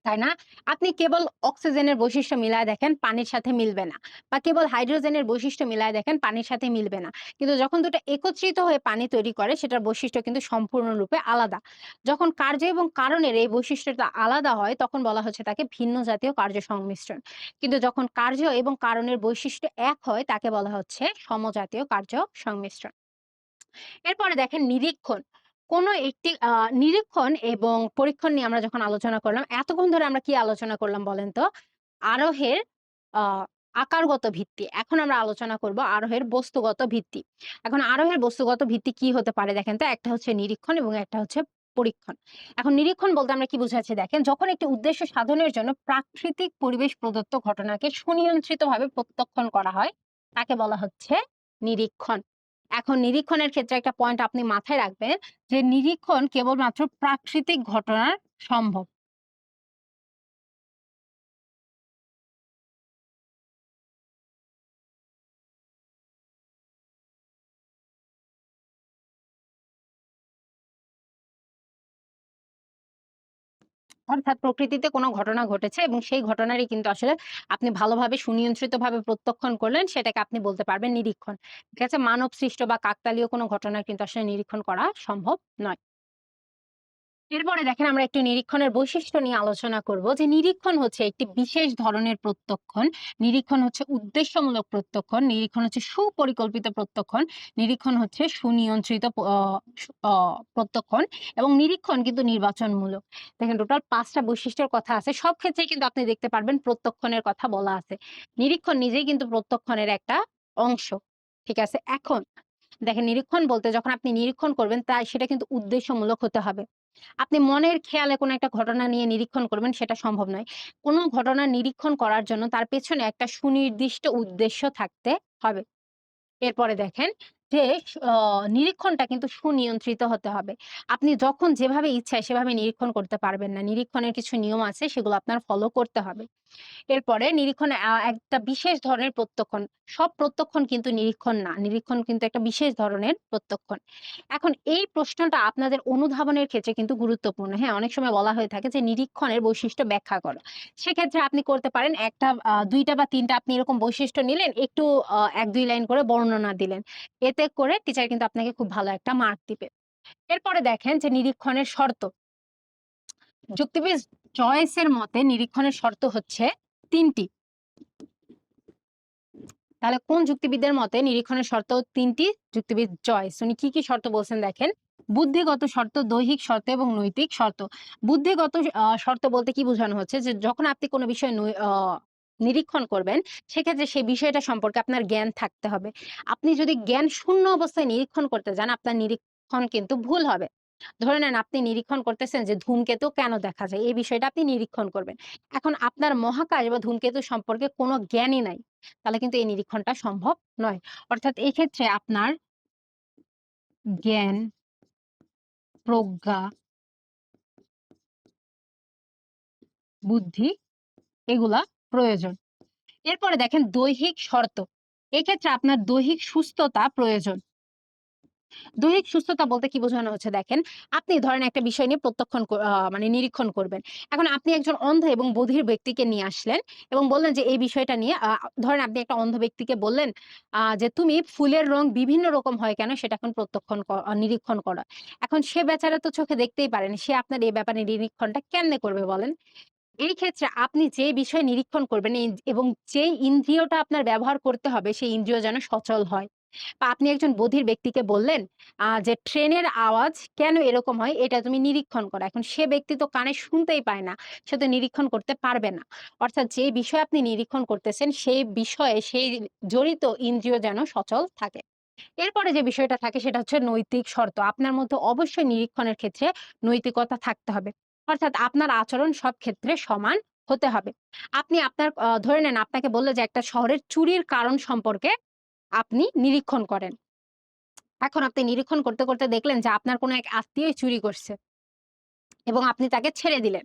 তাই না? আপনি কেবল অক্সিজেনের বৈশিষ্ট্য মিলায় দেখেন পানির সাথে মিলবে না। বা কেবল হাইড্রোজেনের বৈশিষ্ট্য মিলায় দেখেন পানির সাথে মিলবে না। কিন্তু যখন ২ টা একত্রিত হয়ে পানি তৈরি করে সেটার বৈশিষ্ট্য কিন্তু সম্পূর্ণরূপে আলাদা। যখন কার্য এবং কারণের এই বৈশিষ্ট্যটা আলাদা হয় তখন বলা হচ্ছে তাকে ভিন্ন জাতীয় কার্য সংমিশ্রণ। কিন্তু যখন কার্য এবং কারণের বৈশিষ্ট্য এক হয় তাকে বলা হচ্ছে সমজাতীয় কার্য সংমিশ্রণ। এরপরে দেখেন নিরীক্ষণ। কোন একটি নিরীক্ষণ এবং পরীক্ষণ নিয়ে আমরা যখন আলোচনা করলাম, এতক্ষণ ধরে আমরা কি আলোচনা করলাম বলেন তো? আরোহের আ আকারগত ভিত্তি। এখন আমরা আলোচনা করব আরোহের বস্তুগত ভিত্তি। এখন আরোহের বস্তুগত ভিত্তি কি হতে পারে দেখেন তো? একটা হচ্ছে নিরীক্ষণ এবং একটা হচ্ছে পরীক্ষণ। এখন নিরীক্ষণ বলতে আমরা কি বুঝাচ্ছি দেখেন, যখন একটি উদ্দেশ্য সাধনের জন্য প্রাকৃতিক পরিবেশ প্রদত্ত ঘটনাকে সুনিয়ন্ত্রিতভাবে প্রত্যক্ষণ করা হয়, তাকে বলা হচ্ছে নিরীক্ষণ। এখন নিরীক্ষণের ক্ষেত্রে একটা পয়েন্ট আপনি মাথায় রাখবেন যে নিরীক্ষণ কেবলমাত্র প্রাকৃতিক ঘটনার সম্ভব। অর্থাৎ প্রকৃতিতে কোনো ঘটনা ঘটেছে এবং সেই ঘটনারই কিন্তু আসলে আপনি ভালোভাবে সুনিয়ন্ত্রিতভাবে প্রত্যক্ষণ করলেন, সেটাকে আপনি বলতে পারবেন নিরীক্ষণ। ঠিক আছে? মানব সৃষ্ট বা কাকতালীয় কোনো ঘটনা কিন্তু আসলে নিরীক্ষণ করা সম্ভব নয়। এরপরে দেখেন আমরা একটু নিরীক্ষণের বৈশিষ্ট্য নিয়ে আলোচনা করব যে নিরীক্ষণ হচ্ছে একটি বিশেষ ধরনের প্রত্যক্ষণ, নিরীক্ষণ হচ্ছে উদ্দেশ্যমূলক প্রত্যক্ষণ, নিরীক্ষণ হচ্ছে সুপরিকল্পিত প্রত্যক্ষণ, নিরীক্ষণ হচ্ছে সুনিয়ন্ত্রিত প্রত্যক্ষণ এবং নিরীক্ষণ কিন্তু নির্বাচনমূলক। দেখেন টোটাল ৫ টা বৈশিষ্ট্যের কথা আছে। সব ক্ষেত্রেই কিন্তু আপনি দেখতে পারবেন প্রত্যক্ষণের কথা বলা আছে। নিরীক্ষণ নিজেই কিন্তু প্রত্যক্ষণের একটা অংশ। ঠিক আছে? এখন দেখেন নিরীক্ষণ বলতে যখন আপনি নিরীক্ষণ করবেন সেটা কিন্তু উদ্দেশ্যমূলক হতে হবে। আপনি মনের খেয়ালে কোনো একটা ঘটনা নিয়ে নিরীক্ষণ করবেন সেটা সম্ভব নয়। কোনো ঘটনা নিরীক্ষণ করার জন্য তার পেছনে একটা সুনির্দিষ্ট উদ্দেশ্য থাকতে হবে। এরপরে দেখেন যে নিরীক্ষণটা কিন্তু সুনিয়ন্ত্রিত হতে হবে। আপনি যখন যেভাবে ইচ্ছায় সেভাবে নিরীক্ষণ করতে পারবেন না। নিরীক্ষণের কিছু নিয়ম আছে সেগুলো আপনার ফলো করতে হবে। এরপরে নিরীক্ষণে একটা বিশেষ ধরনের প্রত্যক্ষণ। সব প্রত্যক্ষণ কিন্তু নিরীক্ষণ না। নিরীক্ষণ কিন্তু একটা বিশেষ ধরনের প্রত্যক্ষণ। এখন এই প্রশ্নটা আপনাদের অনুধাবনের ক্ষেত্রে কিন্তু গুরুত্বপূর্ণ। হ্যাঁ? অনেক সময় বলা হয়ে থাকে যে নিরীক্ষণের বৈশিষ্ট্য ব্যাখ্যা করো। সেক্ষেত্রে আপনি করতে পারেন ১ টা ২ টা বা ৩ টা আপনি এরকম বৈশিষ্ট্য নিলেন, একটু ১-২ লাইন করে বর্ণনা দিলেন। এতে করে টিচার কিন্তু আপনাকে খুব ভালো একটা মার্ক দিবে। এরপরে দেখেন যে নিরীক্ষণের শর্ত। যুক্তিবিদ জয়েসের মতে নিরীক্ষণের শর্ত হচ্ছে ৩ টি। তাহলে কোন যুক্তিবিদের মতে নিরীক্ষণের শর্ত ৩ টি? যুক্তিবিদ জয়েস। উনি কি শর্ত বলছেন দেখেন। বুদ্ধিগত শর্ত, দৈহিক শর্ত এবং নৈতিক শর্ত। বুদ্ধিগত শর্ত বলতে কি বোঝানো হচ্ছে যে যখন আপনি কোন বিষয় নিরীক্ষণ করবেন, সেক্ষেত্রে সেই বিষয়টা সম্পর্কে আপনার জ্ঞান থাকতে হবে। আপনি যদি জ্ঞান শূন্য অবস্থায় নিরীক্ষণ করতে যান, আপনার নিরীক্ষণ কিন্তু ভুল হবে। ধরে নেন আপনি নিরীক্ষণ করতেছেন যে ধূমকেতু কেন দেখা যায়? এই বিষয়টা আপনি নিরীক্ষণ করবেন। এখন আপনার মহাকাশ বা ধূমকেতু সম্পর্কে কোনো জ্ঞানই নাই। তাহলে কিন্তু এই নিরীক্ষণটা সম্ভব নয়। অর্থাৎ এক্ষেত্রে আপনার জ্ঞান, প্রজ্ঞা, বুদ্ধি এগুলা প্রয়োজন। এরপরে দেখেন দৈহিক শর্ত। এক্ষেত্রে আপনার দৈহিক সুস্থতা প্রয়োজন। দৈহিক সুস্থতা বলতে কি বোঝানো হচ্ছে দেখেন, আপনি ধরেন একটা বিষয় নিয়ে প্রত্যক্ষণ মানে নিরীক্ষণ করবেন। এখন আপনি একজন অন্ধ এবং বধির ব্যক্তিকে নিয়ে আসলেন এবং বললেন যে এই বিষয়টা নিয়ে ধরেন আপনি একটা অন্ধ ব্যক্তিকে বললেন যে, "তুমি ফুলের রং বিভিন্ন রকম হয় কেন সেটা এখন প্রত্যক্ষণ নিরীক্ষণ করো।" এখন সে বেচারা তো চোখে দেখতেই পারেনি। সে আপনার এই ব্যাপারে নিরীক্ষণটা কেমনে করবে বলেন? এই ক্ষেত্রে আপনি যে বিষয় নিরীক্ষণ করবেন এবং যেই ইন্দ্রিয়টা আপনার ব্যবহার করতে হবে সেই ইন্দ্রিয় যেন সচল হয়। বা আপনি একজন বধির ব্যক্তিকে বললেন যে ট্রেনের আওয়াজ কেন এরকম হয় এটা তুমি নিরীক্ষণ করো। এখন সে ব্যক্তি তো কানে শুনতেই পায় না। সে তো নিরীক্ষণ করতে পারবে না। অর্থাৎ যে বিষয় আপনি নিরীক্ষণ করতেছেন সেই বিষয়ে সেই জড়িত ইন্দ্রিয় যেন সচল থাকে। এরপরে যে বিষয়টা থাকে সেটা হচ্ছে নৈতিক শর্ত। আপনার মধ্যে অবশ্যই নিরীক্ষণের ক্ষেত্রে নৈতিকতা থাকতে হবে। অর্থাৎ আপনার আচরণ সব ক্ষেত্রে সমান হতে হবে। আপনি আপনার ধরে নেন আপনাকে বলল যে একটা শহরের চুরির কারণ সম্পর্কে আপনি নিরীক্ষণ করেন। এখন আপনি নিরীক্ষণ করতে, করতে দেখলেন যে আপনার কোনো এক আত্মীয়ই চুরি করছে এবং আপনি তাকে ছেড়ে দিলেন।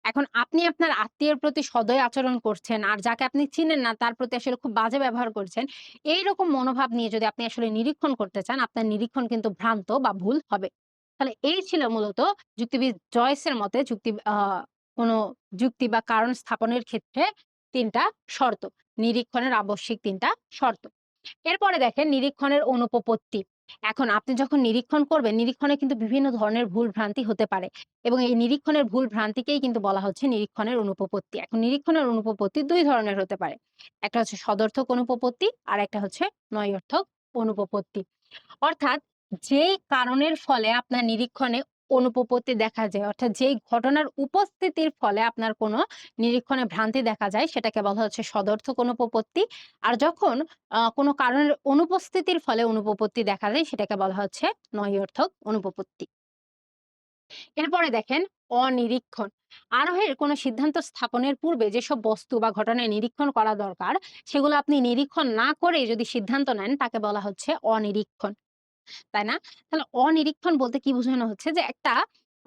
এখন আপনি আপনার আত্মীয়ের প্রতি সদয় আচরণ করছেন, আর যাকে আপনি চিনেন না তার প্রতি আসলে খুব বাজে ব্যবহার করছেন। এইরকম মনোভাব নিয়ে যদি আপনি আসলে নিরীক্ষণ করতে চান, আপনার নিরীক্ষণ কিন্তু ভ্রান্ত বা ভুল হবে। তাহলে এই ছিল মূলত যুক্তিবিদ জয়েসের মতে কোনো যুক্তি বা কারণ স্থাপনের ক্ষেত্রে ৩ টা শর্ত। নিরীক্ষণের আবশ্যিক ৩ টা শর্ত। এরপরে দেখেন নিরীক্ষণের অনুপপত্তি। এখন আপনি যখন নিরীক্ষণ করবেন, নিরীক্ষণে কিন্তু বিভিন্ন ধরনের ভুল ভ্রান্তি হতে পারে এবং এই নিরীক্ষণের ভুল ভ্রান্তিকেই কিন্তু বলা হচ্ছে নিরীক্ষণের অনুপপত্তি। এখন নিরীক্ষণের অনুপপত্তি ২ ধরনের হতে পারে। একটা হচ্ছে সদর্থক অনুপপত্তি আর একটা হচ্ছে নঞর্থক অনুপপত্তি। অর্থাৎ যেই কারণের ফলে আপনার নিরীক্ষণে অনুপপত্তি দেখা যায়, অর্থাৎ যেই ঘটনার উপস্থিতির ফলে আপনার কোনো নিরীক্ষণে ভ্রান্তি দেখা যায় সেটাকে বলা হচ্ছে সদর্থক অনুপপত্তি। আর যখন কোনো কারণের অনুপস্থিতির ফলে অনুপপত্তি দেখা যায় সেটাকে বলা হচ্ছে নঞর্থক অনুপপত্তি। এরপরে দেখেন অনিরীক্ষণ। আরোহের কোনো সিদ্ধান্ত স্থাপনের পূর্বে যেসব বস্তু বা ঘটনায় নিরীক্ষণ করা দরকার সেগুলো আপনি নিরীক্ষণ না করে যদি সিদ্ধান্ত নেন তাকে বলা হচ্ছে অনিরীক্ষণ। তাই না? তাহলে অনিরীক্ষণ বলতে কি বোঝানো হচ্ছে যে একটা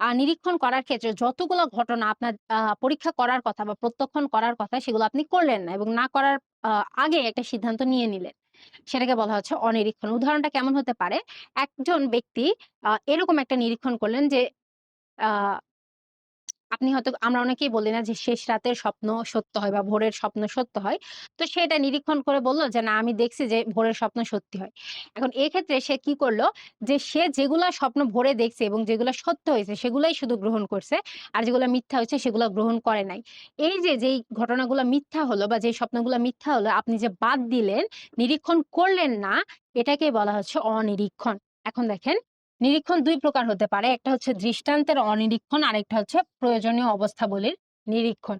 নিরীক্ষণ করার ক্ষেত্রে যতগুলো ঘটনা আপনার পরীক্ষা করার কথা বা প্রত্যক্ষণ করার কথা সেগুলো আপনি করলেন না এবং না করার আ আগে একটা সিদ্ধান্ত নিয়ে নিলেন। সেটাকে বলা হচ্ছে অনিরীক্ষণ। উদাহরণটা কেমন হতে পারে? একজন ব্যক্তি এরকম একটা নিরীক্ষণ করলেন যে আ আপনি হয়তো আমরা অনেকেই বলি না যে শেষ রাতের স্বপ্ন সত্য হয় বা ভোরের স্বপ্ন সত্য হয়। তো সে এটা নিরীক্ষণ করে বলল যে, "না আমি দেখছি যে ভোরের স্বপ্ন সত্যি হয়।" এখন এক্ষেত্রে সে কি করল যে সে যেগুলা স্বপ্ন ভোরে দেখছে এবং যেগুলা সত্য হয়েছে সেগুলাই শুধু গ্রহণ করছে। আর যেগুলা মিথ্যা হয়েছে সেগুলা গ্রহণ করে নাই। এই যে যেই ঘটনাগুলা মিথ্যা হলো বা যেই স্বপ্নগুলা মিথ্যা হলো আপনি যে বাদ দিলেন, নিরীক্ষণ করলেন না, এটাকেই বলা হচ্ছে অনিরীক্ষণ। এখন দেখেন নিরীক্ষণ ২ প্রকার হতে পারে। একটা হচ্ছে দৃষ্টান্তের অনিরীক্ষণ, আরেকটা হচ্ছে প্রয়োজনীয় অবস্থাবলীর নিরীক্ষণ।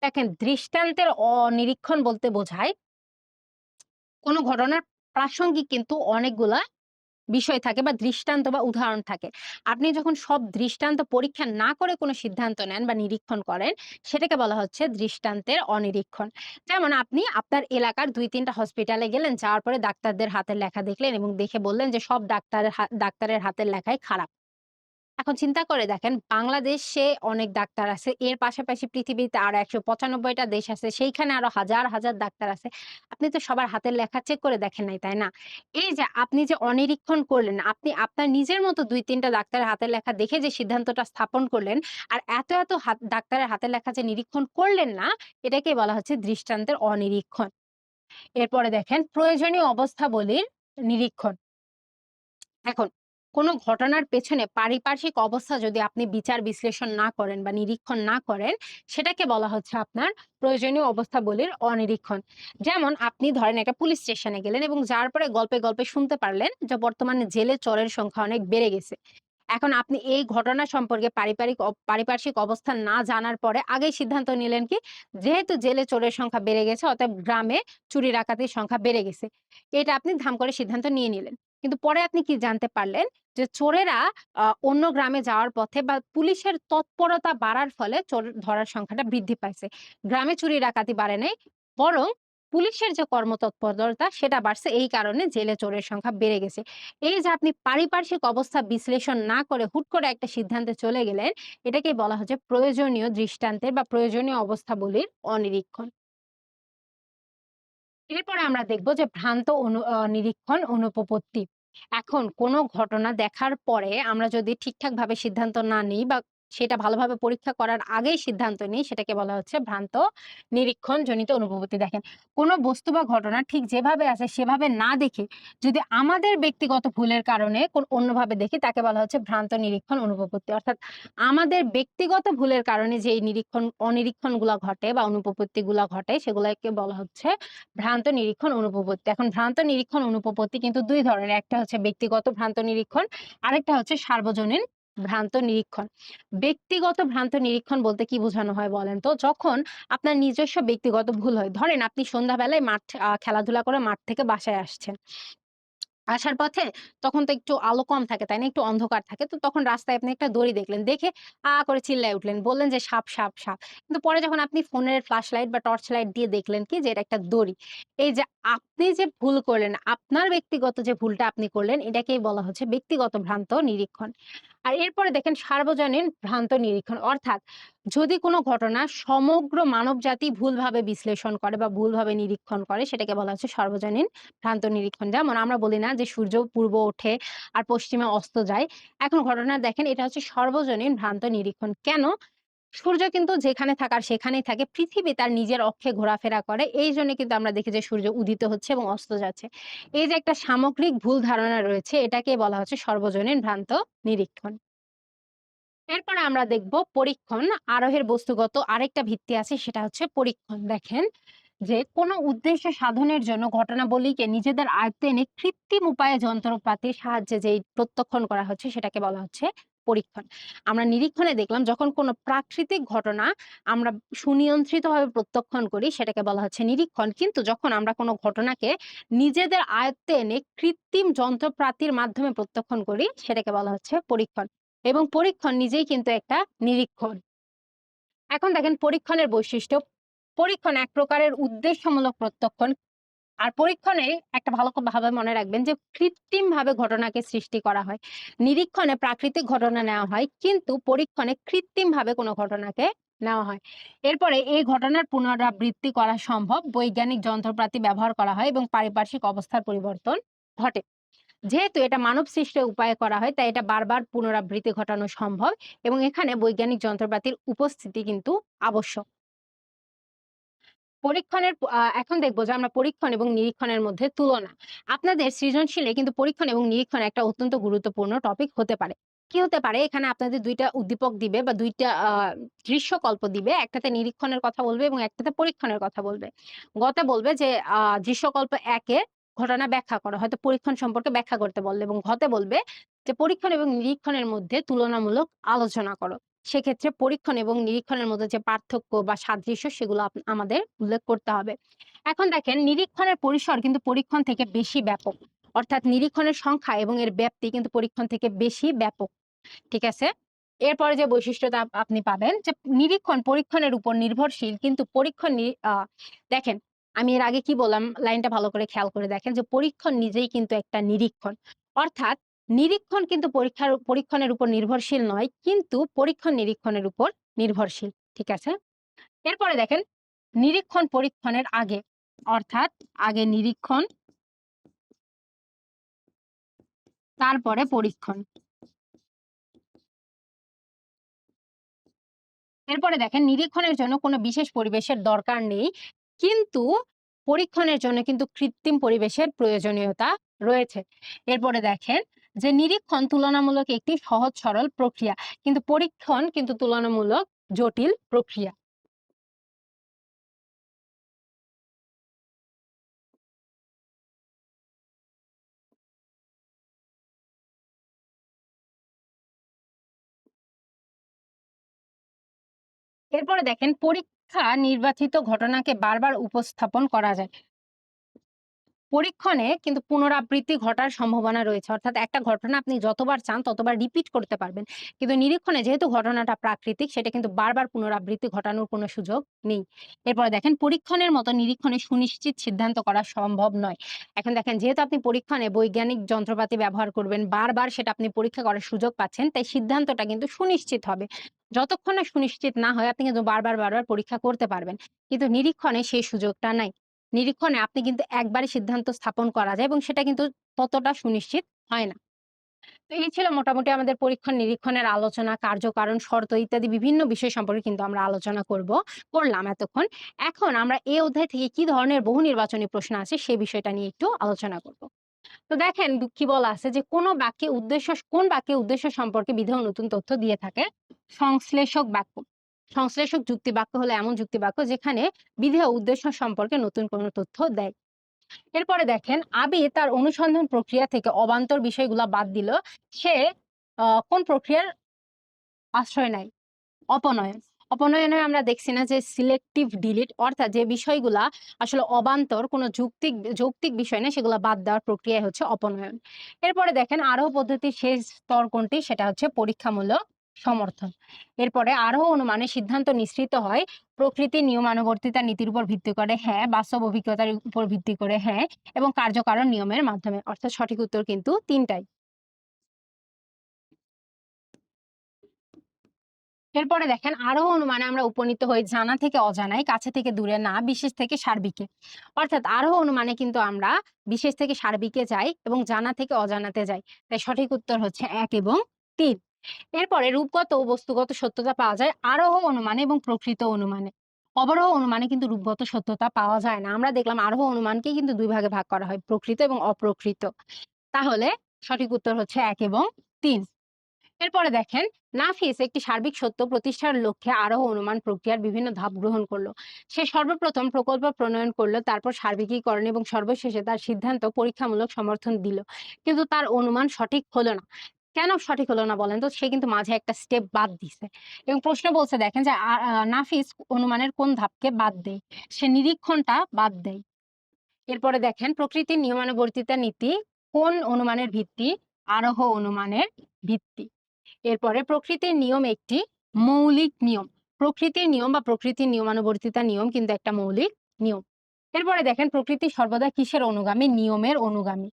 দেখেন দৃষ্টান্তের অনিরীক্ষণ বলতে বোঝায় কোন ঘটনার প্রাসঙ্গিক কিন্তু অনেকগুলা বিষয় থাকে বা দৃষ্টান্ত বা উদাহরণ থাকে। আপনি যখন সব দৃষ্টান্ত পরীক্ষা না করে কোন সিদ্ধান্ত নেন বা নিরীক্ষণ করেন, সেটাকে বলা হচ্ছে দৃষ্টান্তের অনিরীক্ষণ। যেমন আপনি আপনার এলাকার ২-৩ টা হসপিটালে গেলেন, যাওয়ার পরে ডাক্তারদের হাতের লেখা দেখলেন এবং দেখে বললেন যে সব ডাক্তারের হাতের লেখাই খারাপ। এখন চিন্তা করে দেখেন বাংলাদেশে অনেক ডাক্তার আছে। এর পাশাপাশি পৃথিবীতে আরো ১৯৫ টা দেশ আছে। সেইখানে আরো হাজার, হাজার ডাক্তার আছে। আপনি তো সবার হাতের লেখা চেক করে দেখেন নাই, তাই না? এই যে আপনি যে অনিরীক্ষণ করলেন, আপনি আপনার নিজের মতো ২-৩ টা ডাক্তারের হাতের লেখা দেখে যে সিদ্ধান্তটা স্থাপন করলেন, আর এত, এত ডাক্তারের হাতের লেখা যে নিরীক্ষণ করলেন না, এটাকেই বলা হচ্ছে দৃষ্টান্তের অনিরীক্ষণ। এরপরে দেখেন প্রয়োজনীয় অবস্থাবলীর নিরীক্ষণ। এখন কোন ঘটনার পেছনে পারিপার্শ্বিক অবস্থা যদি আপনি বিচার বিশ্লেষণ না করেন বা নিরীক্ষণ না করেন, সেটাকে বলা হচ্ছে আপনার প্রয়োজনীয় অবস্থাবলীর অনিরীক্ষণ। যেমন আপনি ধরেন একটা পুলিশ স্টেশনে গেলেন এবং যার পরে গল্পে, গল্পে শুনতে পারলেন যে বর্তমানে জেলে চোরের সংখ্যা অনেক বেড়ে গেছে। এখন আপনি এই ঘটনা সম্পর্কে পারিপার্শ্বিক অবস্থান না জানার পরে আগেই সিদ্ধান্ত নিলেন কি, যেহেতু জেলে চোরের সংখ্যা বেড়ে গেছে অতএব গ্রামে চুরি ডাকাতির সংখ্যা বেড়ে গেছে। এটা আপনি ধাম করে সিদ্ধান্ত নিয়ে নিলেন। কিন্তু পরে আপনি কি জানতে পারলেন যে চোরেরা অন্য গ্রামে যাওয়ার পথে বা পুলিশের তৎপরতা বাড়ার ফলে চোর ধরার সংখ্যাটা বৃদ্ধি পাইছে। গ্রামে চুরি ডাকাতি বাড়ে নাই, বরং পুলিশের যে কর্মতৎপরতা সেটা বাড়ছে, এই কারণে জেলে চোরের সংখ্যা বেড়ে গেছে। এই যে আপনি পারিপার্শ্বিক অবস্থা বিশ্লেষণ না করে হুট করে একটা সিদ্ধান্তে চলে গেলেন, এটাকেই বলা হচ্ছে প্রয়োজনীয় দৃষ্টান্তের বা প্রয়োজনীয় অবস্থাবলীর অনিরীক্ষণ। এরপরে আমরা দেখব যে ভ্রান্ত নিরীক্ষণ অনুপপত্তি। এখন কোন ঘটনা দেখার পরে আমরা যদি ঠিকঠাকভাবে সিদ্ধান্ত না নিই বা সেটা ভালোভাবে পরীক্ষা করার আগেই সিদ্ধান্ত নিই, সেটাকে বলা হচ্ছে ভ্রান্ত নিরীক্ষণ জনিত অনুপপত্তি। দেখেন কোন বস্তু বা ঘটনা ঠিক যেভাবে আছে সেভাবে না দেখে যদি আমাদের ব্যক্তিগত ভুলের কারণে অন্যভাবে দেখি তাকে বলা হচ্ছে ভ্রান্ত নিরীক্ষণ অনুপপত্তি। অর্থাৎ আমাদের ব্যক্তিগত ভুলের কারণে যে অনিরীক্ষণগুলা ঘটে বা অনুপপত্তিগুলা ঘটে সেগুলাকে বলা হচ্ছে ভ্রান্ত নিরীক্ষণ অনুপপত্তি। এখন ভ্রান্ত নিরীক্ষণ অনুপপত্তি কিন্তু ২ ধরনের। একটা হচ্ছে ব্যক্তিগত ভ্রান্ত নিরীক্ষণ, আরেকটা হচ্ছে সার্বজনীন ভ্রান্ত নিরীক্ষণ। ব্যক্তিগত ভ্রান্ত নিরীক্ষণ বলতে কি বোঝানো হয় বলেন তো? যখন আপনার নিজস্ব ব্যক্তিগত ভুল হয়। ধরেন আপনি সন্ধ্যাবেলায় খেলাধুলা করে মাঠ থেকে বাসায় আসছেন। আসার পথে তখন তো একটু আলো কম থাকে, তাই না? একটু অন্ধকার থাকে। তো তখন রাস্তায় আপনি একটা দড়ি দেখলেন। দেখে করে চিল্লায় উঠলেন। বললেন যে, "সাপ, সাপ, সাপ।" কিন্তু পরে যখন আপনি ফোনের ফ্ল্যাশ লাইট বা টর্চ লাইট দিয়ে দেখলেন কি যে এটা একটা দড়ি। এই যে আপনি যে ভুল করলেন, আপনার ব্যক্তিগত যে ভুলটা আপনি করলেন, এটাকেই বলা হচ্ছে ব্যক্তিগত ভ্রান্ত নিরীক্ষণ। আর এরপরে দেখেন সার্বজনীন ভ্রান্ত নিরীক্ষণ। অর্থাৎ যদি কোনো ঘটনা সমগ্র মানবজাতি ভুলভাবে বিশ্লেষণ করে বা ভুলভাবে নিরীক্ষণ করে, সেটাকে বলা হচ্ছে সর্বজনীন ভ্রান্ত নিরীক্ষণ। যেমন আমরা বলি না যে সূর্য পূর্ব ওঠে আর পশ্চিমে অস্ত যায়। এখন ঘটনা দেখেন এটা হচ্ছে সর্বজনীন ভ্রান্ত নিরীক্ষণ। কেন? সূর্য কিন্তু যেখানে থাকার সেখানেই থাকে। পৃথিবী তার নিজের অক্ষে ঘোরাফেরা করে। এইজন্য কিন্তু আমরা দেখি যে সূর্য উদিত হচ্ছে এবং অস্ত যাচ্ছে। এই যে একটা সামগ্রিক ভুল ধারণা রয়েছে এটাকে বলা হচ্ছে সর্বজনীন ভ্রান্ত নিরীক্ষণ। এরপরে আমরা দেখব পরীক্ষণ। আরোহের বস্তুগত আরেকটা ভিত্তি আছে সেটা হচ্ছে পরীক্ষণ। দেখেন যে কোনো উদ্দেশ্য সাধনের জন্য ঘটনাবলীকে নিজেদের আয়ত্তে এনে কৃত্রিম উপায়ে যন্ত্রপাতির সাহায্যে যেই প্রত্যক্ষণ করা হচ্ছে সেটাকে বলা হচ্ছে পরীক্ষণ। আমরা নিরীক্ষণে দেখলাম যখন কোনো প্রাকৃতিক ঘটনা আমরা সুনিয়ন্ত্রিতভাবে প্রত্যক্ষণ করি সেটাকে বলা হচ্ছে নিরীক্ষণ। কিন্তু যখন আমরা কোনো ঘটনাকে নিজেদের আয়ত্তে এনে কৃত্রিম যন্ত্রপাতির মাধ্যমে প্রত্যক্ষণ করি সেটাকে বলা হচ্ছে পরীক্ষণ। এবং পরীক্ষণ নিজেই কিন্তু একটা নিরীক্ষণ। এখন দেখেন পরীক্ষণের বৈশিষ্ট্য। পরীক্ষণ এক প্রকারের উদ্দেশ্যমূলক প্রত্যক্ষণ। আর পরীক্ষণে একটা ভাবে মনে রাখবেন যে কৃত্রিমভাবে ঘটনাকে সৃষ্টি করা হয়। নিরীক্ষণে প্রাকৃতিক ঘটনা নেওয়া হয়, কিন্তু পরীক্ষণে কৃত্রিমভাবে কোনো ঘটনাকে নেওয়া হয়। এরপরে এই ঘটনার পুনরাবৃত্তি করা সম্ভব। বৈজ্ঞানিক যন্ত্রপাতি ব্যবহার করা হয় এবং পারিপার্শ্বিক অবস্থার পরিবর্তন ঘটে। যেহেতু এটা মানব সৃষ্ট উপায়ে করা হয়, তাই এটা বারবার পুনরাবৃত্তি ঘটানো সম্ভব এবং এখানে বৈজ্ঞানিক যন্ত্রপাতির উপস্থিতি কিন্তু আবশ্যক। পরীক্ষণের এখন দেখব যে আমরা পরীক্ষণ এবং নিরীক্ষণের মধ্যে তুলনা। আপনাদের সৃজনশীলে কিন্তু পরীক্ষণ এবং নিরীক্ষণ একটা অত্যন্ত গুরুত্বপূর্ণ টপিক হতে পারে। কি হতে পারে? এখানে আপনাদের ২ টা উদ্দীপক দিবে বা ২ টা দৃশ্যকল্প দিবে। একটাতে নিরীক্ষণের কথা বলবে এবং একটাতে পরীক্ষণের কথা বলবে। গতে বলবে যে দৃশ্যকল্প ১ এ ঘটনা ব্যাখ্যা করো। হয়তো পরীক্ষণ সম্পর্কে ব্যাখ্যা করতে বললে এবং ঘতে বলবে যে পরীক্ষণ এবং নিরীক্ষণের মধ্যে তুলনামূলক আলোচনা করো। সেক্ষেত্রে পরীক্ষণ এবং নিরীক্ষণের মধ্যে যে পার্থক্য বা সাদৃশ্য সেগুলো আমাদের উল্লেখ করতে হবে। এখন দেখেন নিরীক্ষণের পরিসর কিন্তু পরীক্ষণ থেকে বেশি ব্যাপক। অর্থাৎ নিরীক্ষণের সংখ্যা এবং এর ব্যাপ্তি কিন্তু পরীক্ষণ থেকে বেশি ব্যাপক। ঠিক আছে? এরপরে যে বৈশিষ্ট্যটা আপনি পাবেন যে নিরীক্ষণ পরীক্ষণের উপর নির্ভরশীল, কিন্তু পরীক্ষণ দেখেন আমি এর আগে কি বললাম লাইনটা ভালো করে খেয়াল করে দেখেন যে পরীক্ষণ নিজেই কিন্তু একটা নিরীক্ষণ। অর্থাৎ নিরীক্ষণ কিন্তু পরীক্ষণের উপর নির্ভরশীল নয়, কিন্তু পরীক্ষণ নিরীক্ষণের উপর নির্ভরশীল। ঠিক আছে? এরপরে দেখেন নিরীক্ষণ পরীক্ষণের আগে, অর্থাৎ আগে নিরীক্ষণ তারপরে পরীক্ষণ। এরপরে দেখেন নিরীক্ষণের জন্য কোনো বিশেষ পরিবেশের দরকার নেই। কিন্তু পরীক্ষণের জন্য কিন্তু কৃত্রিম পরিবেশের প্রয়োজনীয়তা রয়েছে। এরপরে দেখেন যে নিরীক্ষণ তুলনামূলক একটি সহজ সরল প্রক্রিয়া। কিন্তু পরীক্ষণ কিন্তু তুলনামূলক জটিল প্রক্রিয়া। এরপরে দেখেন পরীক্ষা নির্বাচিত ঘটনাকে বারবার উপস্থাপন করা যায়। পরীক্ষণে কিন্তু পুনরাবৃত্তি ঘটার সম্ভাবনা রয়েছে। অর্থাৎ একটা ঘটনা আপনি যতবার চান ততবার রিপিট করতে পারবেন। কিন্তু নিরীক্ষণে যেহেতু ঘটনাটা প্রাকৃতিক সেটা কিন্তু বারবার পুনরাবৃত্তি ঘটানোর কোনো সুযোগ নেই। এরপরে দেখেন পরীক্ষণের মতো নিরীক্ষণে সুনিশ্চিত সিদ্ধান্ত করা সম্ভব নয়। এখন দেখেন যেহেতু আপনি পরীক্ষণে বৈজ্ঞানিক যন্ত্রপাতি ব্যবহার করবেন, বারবার সেটা আপনি পরীক্ষা করার সুযোগ পাচ্ছেন, তাই সিদ্ধান্তটা কিন্তু সুনিশ্চিত হবে। যতক্ষণ না সুনিশ্চিত না হয় আপনি কিন্তু বারবার পরীক্ষা করতে পারবেন। কিন্তু নিরীক্ষণে সেই সুযোগটা নাই। নিরীক্ষণে আপনি কিন্তু একবারে সিদ্ধান্ত স্থাপন করা যায় এবং সেটা কিন্তু ততটা সুনিশ্চিত হয় না। তো এই ছিল মোটামুটি আমাদের পরীক্ষণ-নিরীক্ষণের আলোচনা, কার্যকারণ, শর্ত ইত্যাদি বিভিন্ন বিষয় সম্পর্কে কিন্তু আমরা আলোচনা করলাম এতক্ষণ। এখন আমরা এই অধ্যায় থেকে কি ধরনের বহু নির্বাচনী প্রশ্ন আছে সে বিষয়টা নিয়ে একটু আলোচনা করব। তো দেখেন কি বলা আছে যে কোন বাক্যে উদ্দেশ্য সম্পর্কে বিধেয় নতুন তথ্য দিয়ে থাকে? সংশ্লেষক বাক্য। সংশ্লেষক যুক্তি বাক্য হলো এমন যুক্তি বাক্য যেখানে বিধেয় উদ্দেশ্য সম্পর্কে নতুন কোনো তথ্য দেয়। এরপরে দেখেন আবির তার অনুসন্ধান প্রক্রিয়া থেকে অবান্তর বিষয়গুলা বাদ দিল। সে কোন প্রক্রিয়ার আশ্রয় নেয়? অপনয়ন। অপনয়নে আমরা দেখছি না যে সিলেক্টিভ ডিলিট, অর্থাৎ যে বিষয়গুলা আসলে অবান্তর কোনো যৌক্তিক বিষয় না সেগুলা বাদ দেওয়ার প্রক্রিয়া হচ্ছে অপনয়ন। এরপরে দেখেন আরোহ পদ্ধতির শেষ স্তর কোনটি? সেটা হচ্ছে পরীক্ষামূলক সমর্থন। এরপরে আরোহ অনুমানে সিদ্ধান্ত নিশ্চিত হয় প্রকৃতির নিয়মানুবর্তিতা নীতির উপর ভিত্তি করে হ্যাঁ, বাস্তব অভিজ্ঞতার উপর ভিত্তি করে হ্যাঁ, এবং কার্যকারণ নিয়মের মাধ্যমে। অর্থাৎ সঠিক উত্তর কিন্তু ৩ টাই। এরপরে দেখেন আরোহ অনুমানে আমরা উপনীত হই জানা থেকে অজানায়, কাছে থেকে দূরে না, বিশেষ থেকে সার্বিকে। অর্থাৎ আরোহ অনুমানে কিন্তু আমরা বিশেষ থেকে সার্বিকে যাই এবং জানা থেকে অজানাতে যাই। তাই সঠিক উত্তর হচ্ছে ১ এবং ৩। এরপরে রূপগত ও বস্তুগত সত্যতা পাওয়া যায় আরোহ অনুমানে এবং প্রকৃত অনুমানে। অবরোহ অনুমানে কিন্তু রূপগত সত্যতা পাওয়া যায় না। আমরা দেখলাম আরোহ অনুমানকে কিন্তু ২ ভাগে ভাগ করা হয়, প্রকৃত এবং অপ্রকৃত। তাহলে সঠিক উত্তর হচ্ছে ১ এবং ৩। এরপরে দেখেন নাফিস একটি সার্বিক সত্য প্রতিষ্ঠার লক্ষ্যে আরোহ অনুমান প্রক্রিয়ার বিভিন্ন ধাপ গ্রহণ করলো। সে সর্বপ্রথম প্রকল্প প্রণয়ন করলো, তারপর সার্বিকীকরণ এবং সর্বশেষে তার সিদ্ধান্ত পরীক্ষামূলক সমর্থন দিল। কিন্তু তার অনুমান সঠিক হলো না। কেন সঠিক হলো না বলেন তো? সে কিন্তু মাঝে একটা স্টেপ বাদ দিছে এবং প্রশ্ন বলছে দেখেন যে নাফিস অনুমানের কোন ধাপকে বাদ দেয়? সে নিরীক্ষণটা বাদ দেয়। এরপরে দেখেন প্রকৃতির নিয়মানুবর্তিতা নীতি কোন অনুমানের ভিত্তি? আরোহ অনুমানের ভিত্তি। এরপরে প্রকৃতির নিয়ম একটি মৌলিক নিয়ম। প্রকৃতির নিয়ম বা প্রকৃতির নিয়মানুবর্তিতা নিয়ম কিন্তু একটা মৌলিক নিয়ম। এরপরে দেখেন প্রকৃতি সর্বদা কিসের অনুগামী? নিয়মের অনুগামী।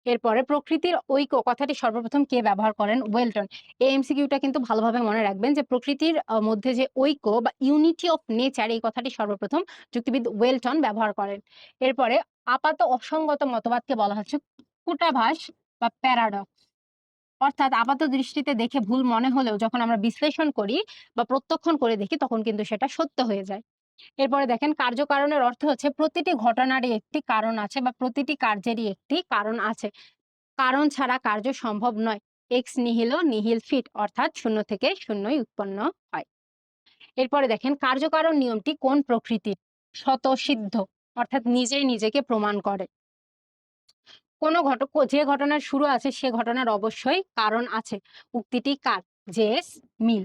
এরপরে প্রকৃতির ঐক্য কথাটি সর্বপ্রথম কে ব্যবহার করেন? ওয়েলটন। এই এমসিকিউটা কিন্তু ভালোভাবে মনে রাখবেন যে প্রকৃতির মধ্যে যে ঐক্য বা ইউনিটি অফ নেচার, এই কথাটি সর্বপ্রথম যুক্তিবিদ ওয়েলটন ব্যবহার করেন। এরপরে আপাত অসঙ্গত মতবাদকে বলা হচ্ছে কূটাভাস বা প্যারাডক্স। অর্থাৎ আপাত দৃষ্টিতে দেখে ভুল মনে হলেও যখন আমরা বিশ্লেষণ করি বা প্রত্যক্ষণ করে দেখি তখন কিন্তু সেটা সত্য হয়ে যায়। এরপরে দেখেন কার্যকারণের অর্থ হচ্ছে প্রতিটি ঘটনারই একটি কারণ আছে বা প্রতিটি কার্যেরই একটি কারণ আছে। কারণ ছাড়া কার্য সম্ভব নয়। এক্স নিহিলো নিহিল ফিট, অর্থাৎ শূন্য থেকে শূন্যই উৎপন্ন হয়। এরপরে দেখেন কার্যকারণ নিয়মটি কোন প্রকৃতির? স্বতঃসিদ্ধ, অর্থাৎ নিজেই নিজেকে প্রমাণ করে। যে ঘটনার শুরু আছে সে ঘটনার অবশ্যই কারণ আছে। উক্তিটি কার? জেস মিল।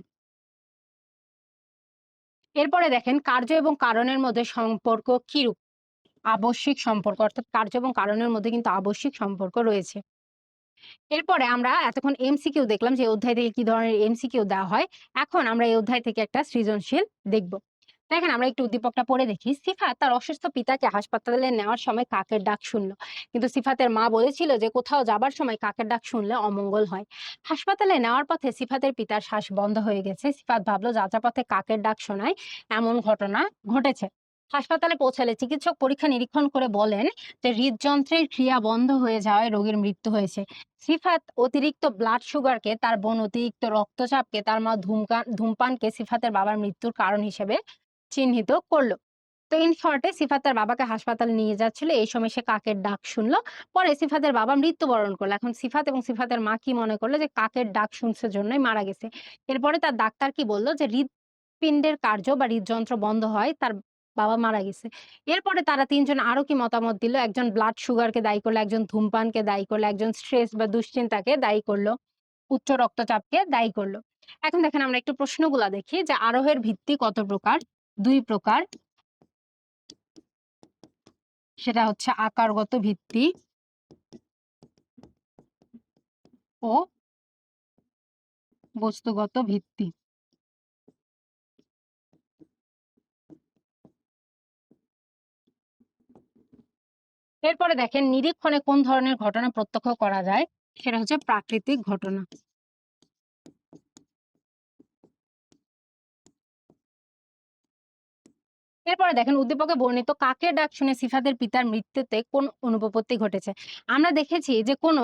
এরপরে দেখেন কার্য এবং কারণের মধ্যে সম্পর্ক কিরূপ? আবশ্যিক সম্পর্ক, অর্থাৎ কার্য এবং কারণের মধ্যে কিন্তু আবশ্যিক সম্পর্ক রয়েছে। এরপরে আমরা এতক্ষণ এমসিকিউ দেখলাম যে এই অধ্যায় থেকে কি ধরনের এমসিকিউ দেওয়া হয়। এখন আমরা এই অধ্যায় থেকে একটা সৃজনশীল দেখব। দেখেন আমরা একটু উদ্দীপকটা পড়ে দেখি। সিফাত তার অসুস্থ পিতাকে হাসপাতালে নেওয়ার সময় কাকের ডাক শুনল। কিন্তু সিফাতের মা বলেছিল যে কোথাও যাবার সময় কাকের ডাক শুনলে অমঙ্গল হয়। হাসপাতালে নেওয়ার পথে সিফাতের পিতার শ্বাস বন্ধ হয়ে গেছে। সিফাত ভাবলো যাত্রাপথে কাকের ডাক শোনায় এমন ঘটনা ঘটেছে। হাসপাতালে পৌঁছালে চিকিৎসক পরীক্ষা নিরীক্ষণ করে বলেন যে হৃদযন্ত্রের ক্রিয়া বন্ধ হয়ে যাওয়ায় রোগীর মৃত্যু হয়েছে। সিফাত অতিরিক্ত ব্লাড সুগারকে, তার বোন অতিরিক্ত রক্তচাপকে, তার মা ধূমপানকে সিফাতের বাবার মৃত্যুর কারণ হিসেবে চিহ্নিত করলো। তো ইন শর্টে সিফাত তার বাবাকে হাসপাতালে নিয়ে যাচ্ছিল, এই সময় সে কাকের ডাক শুনলো। পরে সিফাতের বাবা মৃত্যুবরণ করলো। এখন সিফাত এবং সিফাতের মা কি মনে করলো যে কাকের ডাক শুনছে জন্যই মারা গেছে। এরপরে তার ডাক্তার কি বলল যে হৃৎপিণ্ডের কার্য বা হৃদযন্ত্র বন্ধ হয়, তার বাবা মারা গেছে। এরপরে তারা ৩ জন আরো কি মতামত দিল। একজন ব্লাড সুগারকে দায়ী করলো, একজন ধূমপানকে দায়ী করলো, একজন স্ট্রেস বা দুশ্চিন্তাকে দায়ী করলো, উচ্চ রক্তচাপকে দায়ী করলো। এখন দেখেন আমরা একটু প্রশ্নগুলা দেখি যে আরোহের ভিত্তি কত প্রকার? ২ প্রকার। সেটা হচ্ছে আকারগত ভিত্তি ও বস্তুগত ভিত্তি। এরপরে দেখেন নিরীক্ষণে কোন ধরনের ঘটনা প্রত্যক্ষ করা যায়? সেটা হচ্ছে প্রাকৃতিক ঘটনা। এরপরে দেখেন উদ্দীপকে বর্ণিত কাকের ডাক শুনে সিফাতের পিতার মৃত্যুতে কোন অনুপপত্তি ঘটেছে? আমরা দেখেছি যে কোনো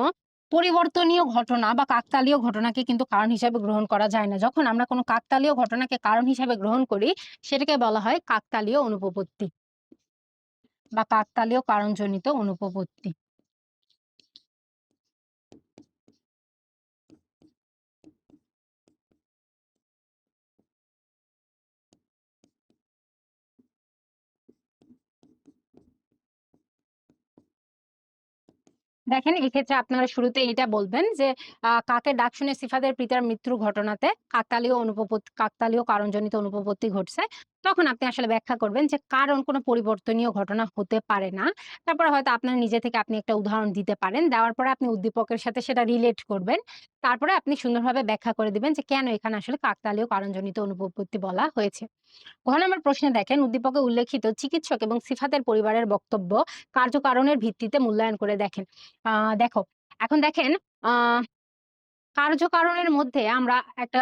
পরিবর্তনীয় ঘটনা বা কাকতালীয় ঘটনাকে কিন্তু কারণ হিসাবে গ্রহণ করা যায় না। যখন আমরা কোনো কাকতালীয় ঘটনাকে কারণ হিসাবে গ্রহণ করি সেটাকে বলা হয় কাকতালীয় অনুপপত্তি বা কাকতালীয় কারণজনিত অনুপপত্তি। দেখেন, এক্ষেত্রে আপনারা শুরুতে এটা বলবেন যে, কাকের ডাক শুনে সিফাতের পিতার মৃত্যুর ঘটনাতে কাকতালীয় কারণজনিত অনুপপত্তি ঘটছে। তখন আপনি আসলে ব্যাখ্যা করবেন যে, কারণ কোনো পরিবর্তনীয় ঘটনা হতে পারে না। তারপরে হয়তো আপনার নিজে থেকে আপনি একটা উদাহরণ দিতে পারেন। দেওয়ার পরে আপনি উদ্দীপকের সাথে সেটা রিলেট করবেন। তারপরে আপনি সুন্দরভাবে ব্যাখ্যা করে দিবেন যে, কেন এখানে আসলে কাকতালীয় কারণজনিত অনুপপত্তি বলা হয়েছে। ঘ নম্বর প্রশ্নে দেখেন, উদ্দীপকে উল্লেখিত চিকিৎসক এবং সিফাতের পরিবারের বক্তব্য কার্যকারণের ভিত্তিতে মূল্যায়ন করে দেখেন। দেখো, এখন দেখেন, আ কার্যকারণের মধ্যে আমরা একটা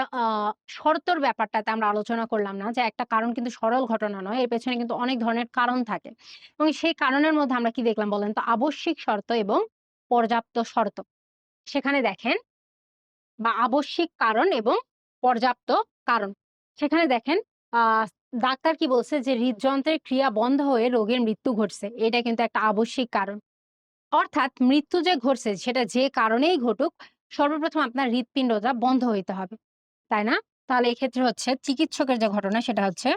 শর্তর ব্যাপারটাতে আমরা আলোচনা করলাম না যে একটা কারণ কিন্তু সরল ঘটনা নয়। এর পেছনে কিন্তু অনেক ধরনের কারণ থাকে। এবং সেই কারণের মধ্যে আমরা কি দেখলাম বলেন তো? আবশ্যিক শর্ত এবং পর্যাপ্ত শর্ত। সেখানে দেখেন, বা আবশ্যিক কারণ এবং পর্যাপ্ত কারণ। সেখানে দেখেন, আ ডাক্তার কি বলছে যে হৃদযন্ত্রের ক্রিয়া বন্ধ হয়ে রোগীর মৃত্যু ঘটছে। এটা কিন্তু একটা আবশ্যিক কারণ। অর্থাৎ মৃত্যু যে ঘটছে সেটা যে কারণেই ঘটুক, সর্বপ্রথম আপনার হৃৎপিণ্ডটা বন্ধ হইতে হবে। তাই না? তাহলে এক্ষেত্রে হচ্ছে চিকিৎসকের যে ঘটনা সেটা হচ্ছে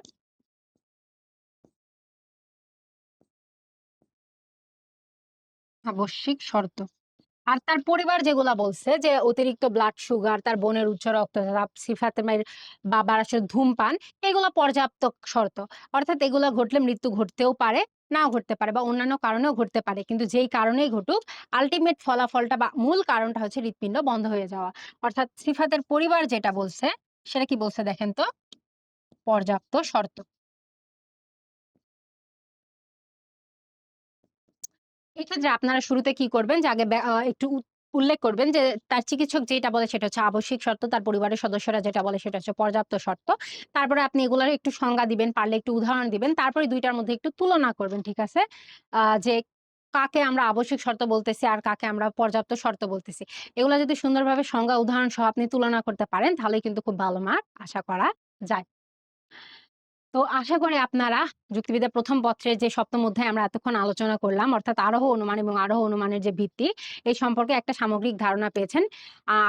আবশ্যিক শর্ত। আর তার পরিবার যেগুলা বলছে যে অতিরিক্ত ব্লাড সুগার, তার বোনের উচ্চ রক্তচাপ, সিফাতেমের বাবার আসলে ধূমপান, এগুলা পর্যাপ্ত শর্ত। অর্থাৎ এগুলা ঘটলে মৃত্যু ঘটতেও পারে, নাও ঘটতে পারে বা অন্যান্য কারণেও ঘটতে পারে। কিন্তু যেই কারণেই ঘটুক, আল্টিমেট ফলাফলটা বা মূল কারণটা হচ্ছে হৃৎপিণ্ড বন্ধ হয়ে যাওয়া। অর্থাৎ সিফাতের পরিবার যেটা বলছে, সেটা কি বলছে দেখেন তো? পর্যাপ্ত শর্ত। এক্ষেত্রে আপনারা শুরুতে কি করবেন যে আগে একটু উল্লেখ করবেন যে তার চিকিৎসক যেটা বলে সেটা হচ্ছে আবশ্যিক শর্ত, তার পরিবারের সদস্যরা যেটা বলে সেটা হচ্ছে পর্যাপ্ত শর্ত। তারপরে আপনি এগুলার একটু সংজ্ঞা দিবেন, পারলে একটু উদাহরণ দিবেন। তারপরে ২ টার মধ্যে একটু তুলনা করবেন, ঠিক আছে? যে কাকে আমরা আবশ্যিক শর্ত বলতেছি আর কাকে আমরা পর্যাপ্ত শর্ত বলতেছি। এগুলা যদি সুন্দরভাবে সংজ্ঞা উদাহরণ সহ আপনি তুলনা করতে পারেন তাহলেই কিন্তু খুব ভালো মার্ক আশা করা যায়। তো আশা করি আপনারা যুক্তিবিদ্যার ১ম পত্রের যে ৭ম অধ্যায়ে আমরা এতক্ষণ আলোচনা করলাম, অর্থাৎ আরোহ অনুমান এবং আরোহ অনুমানের যে ভিত্তি, এই সম্পর্কে একটা সামগ্রিক ধারণা পেয়েছেন।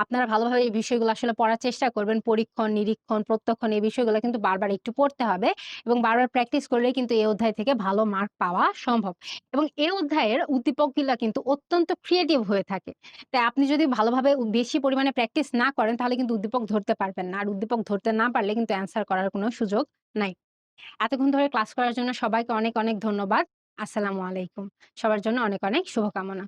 আপনারা ভালোভাবে এই বিষয়গুলো আসলে পড়ার চেষ্টা করবেন। পরীক্ষণ, নিরীক্ষণ, প্রত্যক্ষণ এই বিষয়গুলো কিন্তু বারবার একটু পড়তে হবে এবং বারবার প্র্যাকটিস করলেই কিন্তু এই অধ্যায় থেকে ভালো মার্ক পাওয়া সম্ভব। এবং এই অধ্যায়ের উদ্দীপকগুলা কিন্তু অত্যন্ত ক্রিয়েটিভ হয়ে থাকে। তাই আপনি যদি ভালোভাবে বেশি পরিমাণে প্র্যাকটিস না করেন তাহলে কিন্তু উদ্দীপক ধরতে পারবেন না। আর উদ্দীপক ধরতে না পারলে কিন্তু অ্যান্সার করার কোনো সুযোগ নাই। এতক্ষণ ধরে ক্লাস করার জন্য সবাইকে অনেক, অনেক ধন্যবাদ। আসসালামু আলাইকুম। সবার জন্য অনেক, অনেক শুভকামনা।